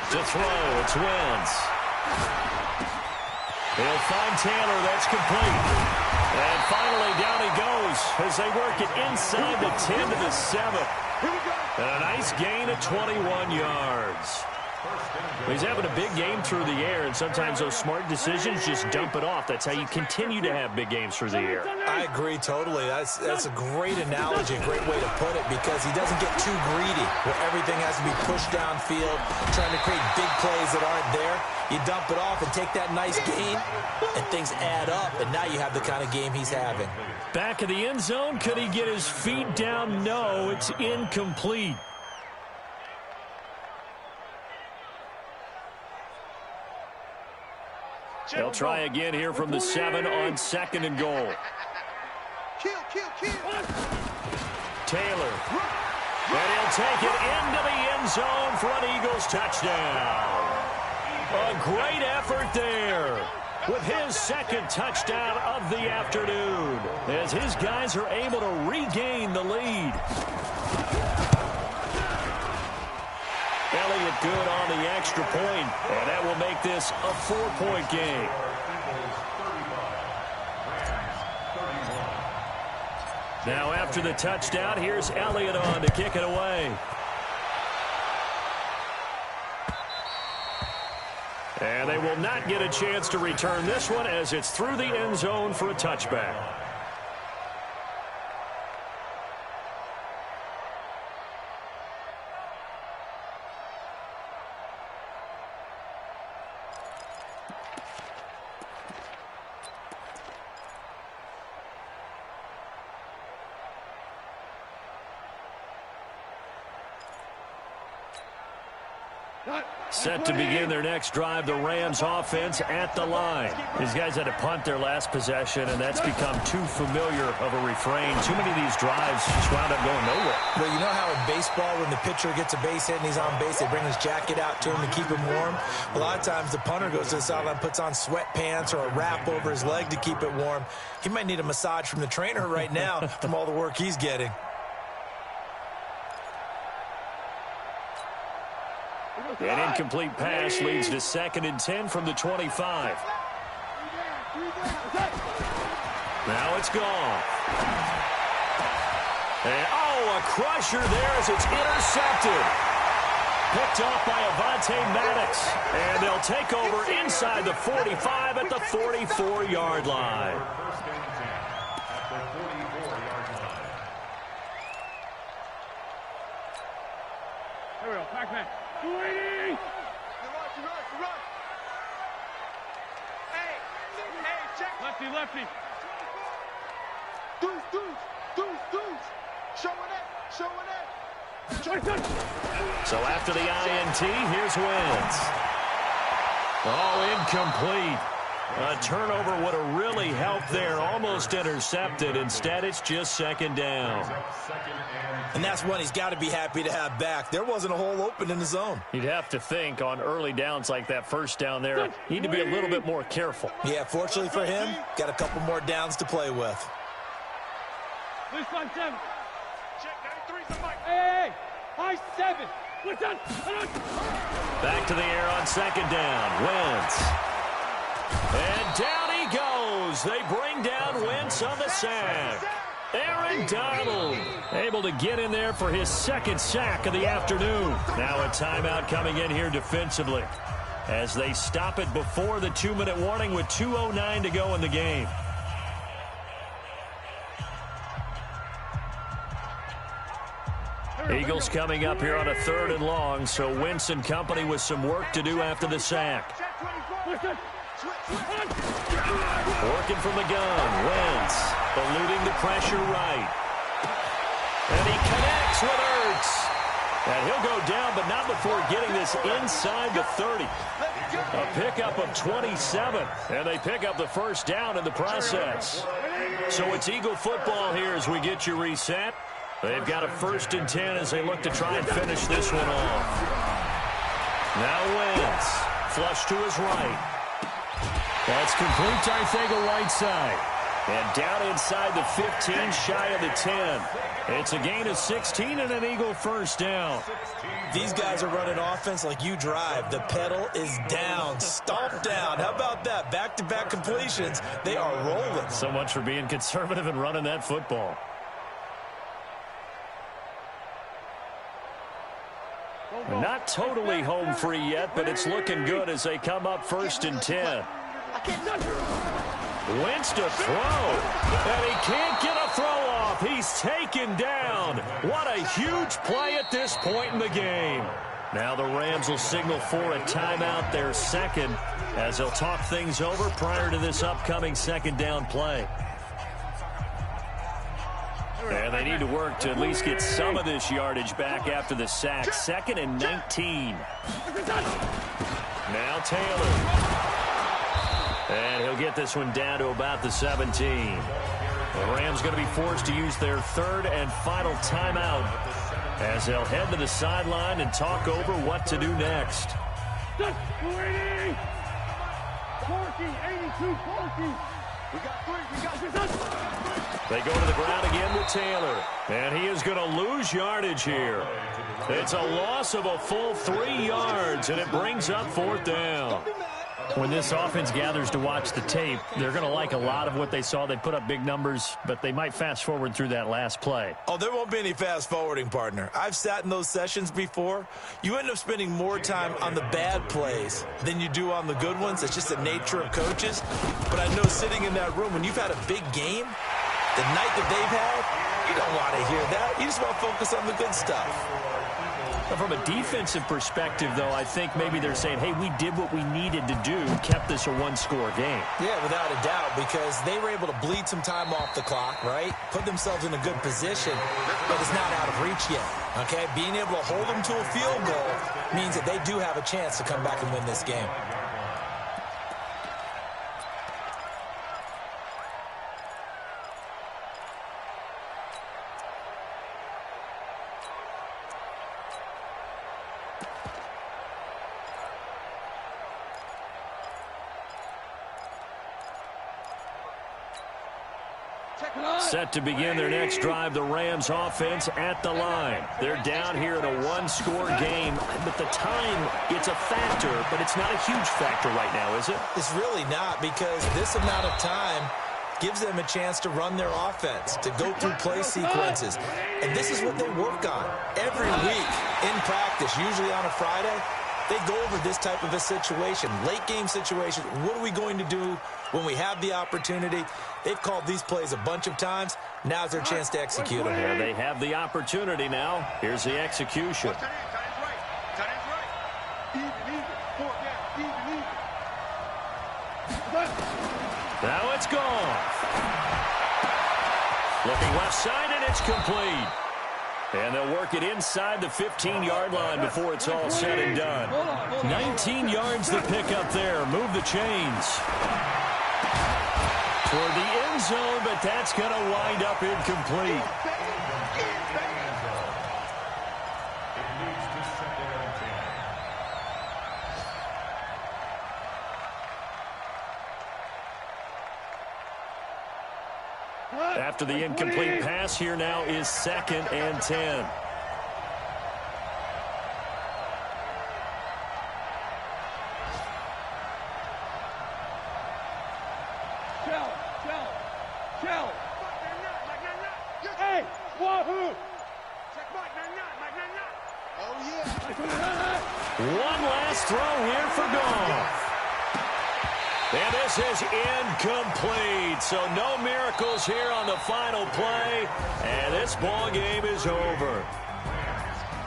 Speaker 2: To throw, it's Wentz. He'll find Taylor, that's complete. And finally down he goes as they work it inside the 10 to the 7. And a nice gain of 21 yards. He's having a big game through the air, and sometimes those smart decisions just dump it off. That's how you continue to have big games through the air.
Speaker 5: I agree totally. That's a great analogy, a great way to put it, because he doesn't get too greedy where everything has to be pushed downfield, trying to create big plays that aren't there. You dump it off and take that nice gain, and things add up, and now you have the kind of game he's having.
Speaker 2: Back of the end zone, could he get his feet down? No, it's incomplete. They'll try again here from the 7 on 2nd and goal. Taylor. And he'll take it into the end zone for an Eagles touchdown. A great effort there with his 2nd touchdown of the afternoon as his guys are able to regain the lead. Elliott good on the extra point, and that will make this a 4-point game. Now after the touchdown, here's Elliott on to kick it away. And they will not get a chance to return this one as it's through the end zone for a touchback. Set to begin their next drive, the Rams offense at the line. These guys had to punt their last possession, and that's become too familiar of a refrain. Too many of these drives just wound up going nowhere.
Speaker 5: Well, you know how in baseball, when the pitcher gets a base hit and he's on base, they bring his jacket out to him to keep him warm? A lot of times the punter goes to the sideline, puts on sweatpants or a wrap over his leg to keep it warm. He might need a massage from the trainer right now from all the work he's getting.
Speaker 2: An incomplete pass leads to 2nd and 10 from the 25. Now it's gone. And, a crusher there as it's intercepted. Picked off by Avonte Maddox. And they'll take over inside the 45 at the 44-yard line.
Speaker 4: First and 10 at the 44-yard line.
Speaker 3: Here we go, Pac-Man. 280! Run. Hey, check. Lefty. Deuce. Showing it.
Speaker 2: So after the INT, here's Wentz. All incomplete. A turnover would have really helped there. Almost intercepted. Instead, it's just second down.
Speaker 5: And that's one he's got to be happy to have back. There wasn't a hole open in the zone.
Speaker 2: You'd have to think on early downs like that first down there, need to be a little bit more careful.
Speaker 5: Yeah, fortunately for him, got a couple more downs to play with.
Speaker 3: This 5-7. Check 93's the mic. Hey, 5-7. What's that?
Speaker 2: Back to the air on second down. Wentz. And down he goes. They bring down Wentz on the sack. Aaron Donald able to get in there for his second sack of the afternoon. Now a timeout coming in here defensively as they stop it before the 2-minute warning with 2:09 to go in the game. Eagles coming up here on a 3rd and long, so Wentz and company with some work to do after the sack. Working from the gun, Wentz eluding the pressure right. And he connects with Ertz. And he'll go down, but not before getting this inside the 30. A pickup of 27, and they pick up the first down in the process. So it's Eagle football here as we get you reset. They've got a 1st and 10 as they look to try and finish this one off. Now Wentz, flush to his right. That's complete to Arthega Whiteside. And down inside the 15, shy of the 10. It's a gain of 16 and an Eagle first down.
Speaker 5: These guys are running offense like you drive. The pedal is down, stomped down. How about that? Back-to-back completions. They are rolling.
Speaker 2: So much for being conservative and running that football. Not totally home free yet, but it's looking good as they come up 1st and 10. Wentz to throw, and he can't get a throw off. He's taken down. What a huge play at this point in the game. Now the Rams will signal for a timeout, their second, as they'll talk things over prior to this upcoming second down play. And they need to work to at least get some of this yardage back after the sack. 2nd and 19. Now Taylor. And he'll get this one down to about the 17. The Rams going to be forced to use their 3rd and final timeout as they'll head to the sideline and talk over what to do next.
Speaker 3: 280. 82, 40. We got 3.
Speaker 2: They go to the ground again with Taylor. And he is going to lose yardage here. It's a loss of a full 3 yards, and it brings up 4th down. When this offense gathers to watch the tape, they're going to like a lot of what they saw. They put up big numbers, but they might fast forward through that last play.
Speaker 5: Oh, there won't be any fast forwarding, partner. I've sat in those sessions before. You end up spending more time on the bad plays than you do on the good ones. It's just the nature of coaches. But I know sitting in that room, when you've had a big game, the night that they've had, you don't want to hear that. You just want to focus on the good stuff.
Speaker 2: From a defensive perspective, though, I think maybe they're saying, hey, we did what we needed to do, kept this a 1-score game.
Speaker 5: Yeah, without a doubt, because they were able to bleed some time off the clock, right? Put themselves in a good position, but it's not out of reach yet, okay? Being able to hold them to a field goal means that they do have a chance to come back and win this game.
Speaker 2: Set to begin their next drive, the Rams offense at the line. They're down here in a 1-score game, but the time, it's a factor, but it's not a huge factor right now, is it?
Speaker 5: It's really not, because this amount of time gives them a chance to run their offense, to go through play sequences. And this is what they work on every week in practice, usually on a Friday. They go over this type of a situation, late-game situation. What are we going to do when we have the opportunity? They've called these plays a bunch of times. Now's their chance to execute them.
Speaker 2: Yeah, they have the opportunity now. Here's the execution. Now it's gone. Looking left side, and it's complete. And they'll work it inside the 15-yard line before it's all said and done. 19 yards to pick up there. Move the chains toward the end zone, but that's going to wind up incomplete. After the incomplete pass, here now is 2nd and 10.
Speaker 3: Shell. Hey, wahoo!
Speaker 6: Oh, yeah.
Speaker 2: One last throw here for Goff. And this is incomplete. So no miracles here on the final play. And this ball game is over.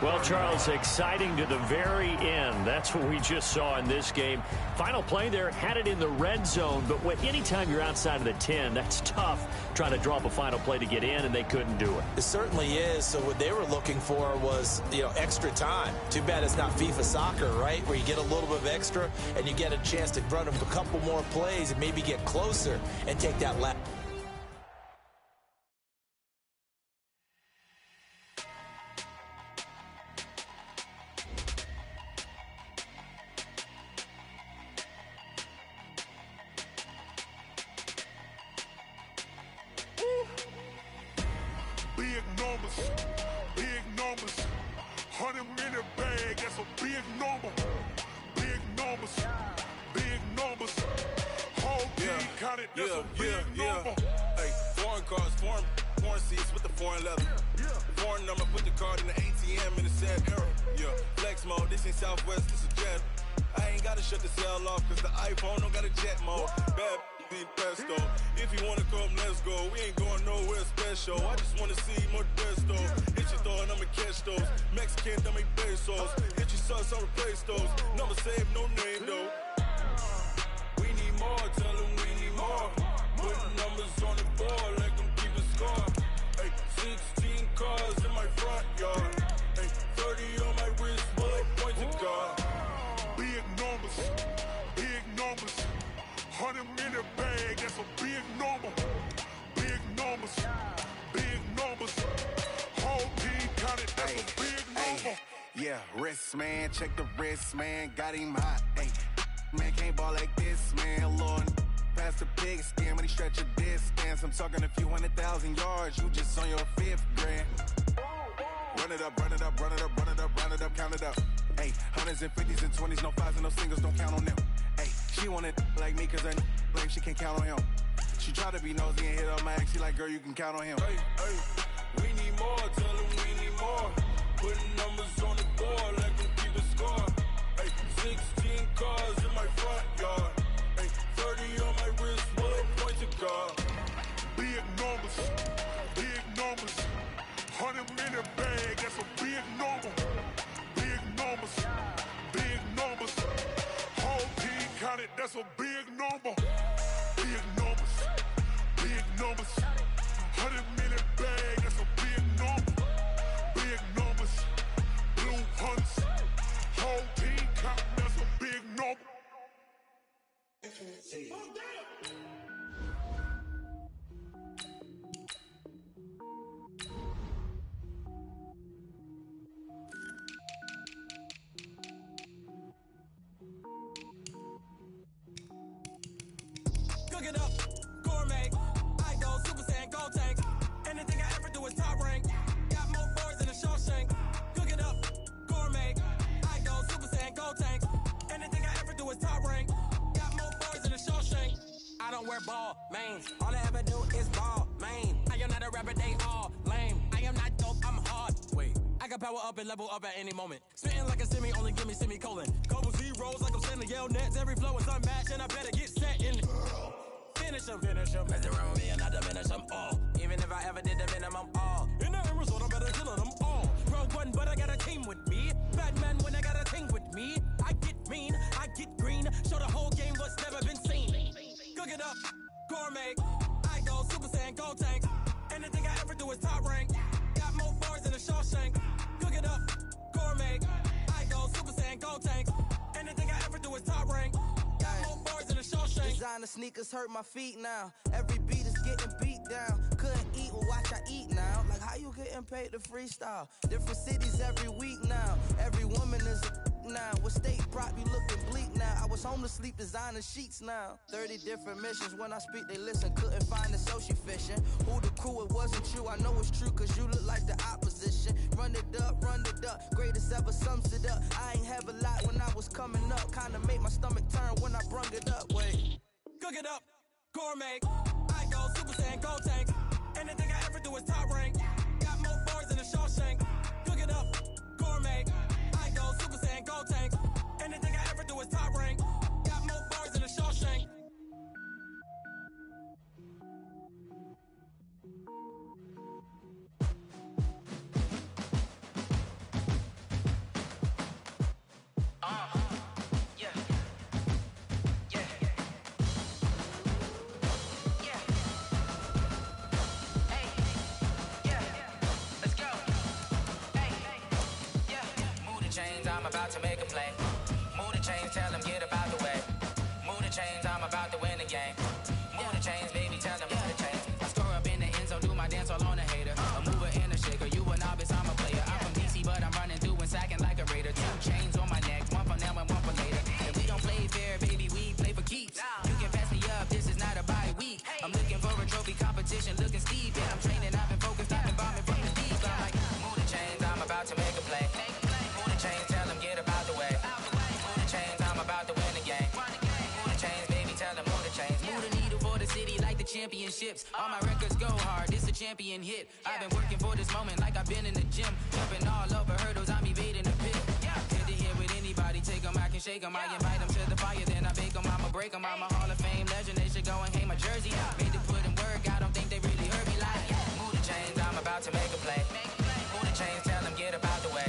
Speaker 2: Well, Charles, exciting to the very end. That's what we just saw in this game. Final play there, had it in the red zone. But anytime you're outside of the 10, that's tough trying to draw up a final play to get in, and they couldn't do it.
Speaker 5: It certainly is. So what they were looking for was, extra time. Too bad it's not FIFA soccer, right, where you get a little bit of extra and you get a chance to run a couple more plays and maybe get closer and take that lap.
Speaker 7: Big numbers, 100-minute bag, that's a big number. Big numbers, whole team counted, that's a big number.
Speaker 8: Hey, foreign cars, foreign seats with the foreign leather. Foreign number, put the card in the ATM in the sad era. Yeah, flex mode, this ain't Southwest, this is Jet. I ain't gotta shut the cell off, cause the iPhone don't got a jet mode. Bad be pesto. If you wanna come, let's go. We ain't going nowhere special. I just wanna see more desto. Hit your throw and I'ma catch those. Mexican, dummy pesos. Hit your sus, I'll replace those. Number save, no name though. We need more, tell them we need more. Put numbers on the board, like them keep a score. Hey, 16 cars in my front yard. Hey, 30 on my wrist, bullet point to God.
Speaker 7: Big numbers, 100-minute bag, that's a big number. Big numbers, whole team counted, that's a big number.
Speaker 6: Yeah, wrist man, check the wrist man, got him hot. Hey, man can't ball like this, man. Lord, past the pig skin when he stretch a distance. I'm talking a few 100,000 yards, you just on your 5th grand. Run it up, count it up. Hey, hundreds and 50s and 20s, no 5s and no singles, don't count on them. Hey, she want it like me, cause I like she can't count on him. She try to be nosy and hit up my ex, she like, girl, you can count on him.
Speaker 8: Hey, we need more, tell them we need more. Putting numbers on the board, like them keep a score. Hey, 16 cars in my front yard. Hey, 30 on my wrist, bullet point to God.
Speaker 7: Big numbers, 100-minute bag, that's a big number. Big numbers, whole team counted, that's a big number. Big numbers, 100-minute bag, that's a big number. Big numbers, blue hunts, whole team counted, that's a big number.
Speaker 1: Cook it up, gourmet. I go Super Saiyan, gold tank. Anything I ever do is top rank. Got more boards than a Shawshank. Cook it up, gourmet. I go Super Saiyan, gold tank. Anything I ever do is top rank. Got more boards than a Shawshank. I don't wear ball,
Speaker 9: mains. All I ever do is ball, main. I am not a rapper, they all lame. I am not dope, I'm hard. Wait, I can power up and level up at any moment. Spitting like a semi, only give me semicolon. Couple zeros like I'm sending yell nets. Every flow is unmatched and I better get set in. Finish them. Mess around with me and I diminish them all. Even if I ever did the minimum all. In the end result, I better kill them all. Rogue one, but I got a team with me. Batman when I got a team with me. I get mean, I get green. Show the whole game what's never been seen. Cook it up, gourmet. I go Super Saiyan, Gold Tank. Anything I ever do is top rank. Got more bars than a Shawshank. Cook it up, gourmet. I go Super Saiyan, Gold Tank. Anything I ever do is top rank. Got more bars than a Shawshank.
Speaker 10: Designer sneakers hurt my feet now. Every beat is getting beat down. Couldn't eat, well watch I eat now. Like how you getting paid to freestyle? Different cities every week now. Every woman is a now. With state prop you looking bleak now. I was home to sleep designer sheets now. 30 different missions. When I speak they listen. Couldn't find it so she fishing. Who the crew, it wasn't you. I know it's true cause you look like the opposition. Run it up. Greatest ever sums it up. I ain't have a lot when I was coming up. Kinda made my stomach turn when I brung it up. Wait.
Speaker 9: Cook it up, gourmet. I go Super Saiyan, Gold Tank. Anything I ever do is top rank. Got more bars than a Shawshank. Cook it up, gourmet. I go Super Saiyan, Gold Tank. Anything I ever do is top rank. Got more bars than a Shawshank.
Speaker 11: I'm about to make a play. Move the chains, tell them get about the way. Move the chains, I'm about to win the game. Move the chains, baby, tell them move the chains. I score up in the end zone, do my dance all on a hater. A mover and a shaker, you a novice, I'm a player. I'm from DC, but I'm running through and sacking like a raider. 2 chains on my neck, one for now and one for later. And we don't play fair, baby, we play for keeps. You can pass me up, this is not a bye week. I'm looking for a trophy competition, looking steep. And I'm training, I've been focused, I've been bombing from the deep. I'm like, move the chains, I'm about to make a play. Move the chains, tell them get about the way. Move the chains, I'm about to win the game. Move the chains, baby, tell them move the chains. Move the needle for the city like the championships. All my records go hard, this a champion hit. I've been working for this moment like I've been in the gym. Jumping all over hurdles, I'm evading the pit. Head to head with anybody, take them, I can shake them. I invite them to the fire, then I bake them, I'ma break them. I'm a Hall of Fame legend, they should go and hang my jersey. Made to put in work, I don't think they really heard me like. Move the chains, I'm about to make a play. Move the chains, tell them get about the way.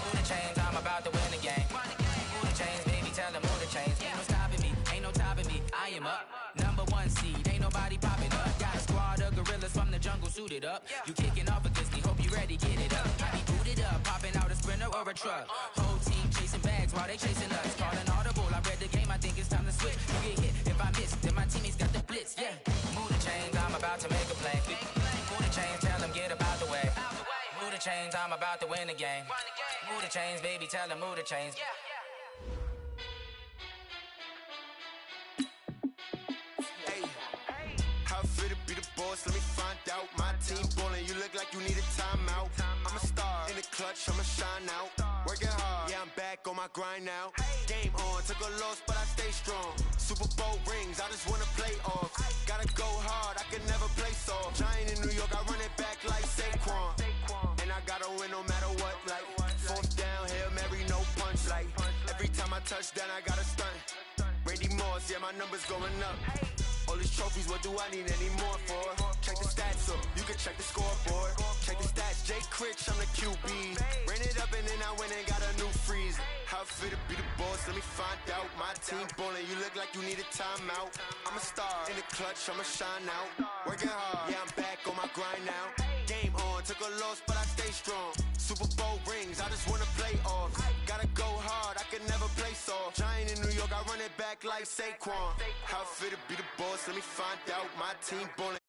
Speaker 11: Move the chains, I'm about to win the game. Move the chains, baby, tell them move the chains. Ain't no stopping me, ain't no topping me. I am up, #1 seed, ain't nobody popping up. Got a squad of gorillas from the jungle suited up. You kicking off against me, hope you ready, get it up. I be booted up, popping out a Sprinter or a truck. Whole team chasing bags while they chasing us. Calling audible, I read the game, I think it's time to switch. You get hit, if I miss, then my teammates got the blitz, yeah. Move the chains, I'm about to make a play. Move the chains, tell them get about the way. Move the chains, I'm about to win the game. Move the chains, baby, tell them move the chains.
Speaker 6: Hey, how fit to be the boss? Let me find out. My team ballin', you look like you need a timeout. I'm a star in the clutch, I'ma shine out. Working hard, yeah, I'm back on my grind now. Game on, took a loss, but I stay strong. Super Bowl rings, I just wanna play off. Gotta go hard, I can never play soft. Giant in New York, I run it back like Saquon. And I gotta win no matter what, like 4th down, Hail Mary, no punch. Like every time I touch down, I gotta stunt. Randy Moss, yeah, my numbers going up. All these trophies, what do I need any more for? Check the stats up, you can check the scoreboard. Check the stats, Jay Critch, I'm the QB. Ran it up and then I went and got a new freeze. How fit to be the boss, let me find out. My team ballin', you look like you need a timeout. I'm a star in the clutch, I'ma shine out. Working hard, yeah, I'm back on my grind now. Game on, took a loss, but I stay strong. Super Bowl rings, I just wanna play off. Gotta go hard, I can never play soft. Giant in New York, I run it back like Saquon. How fit to be the boss, let me find out. My team ballin'.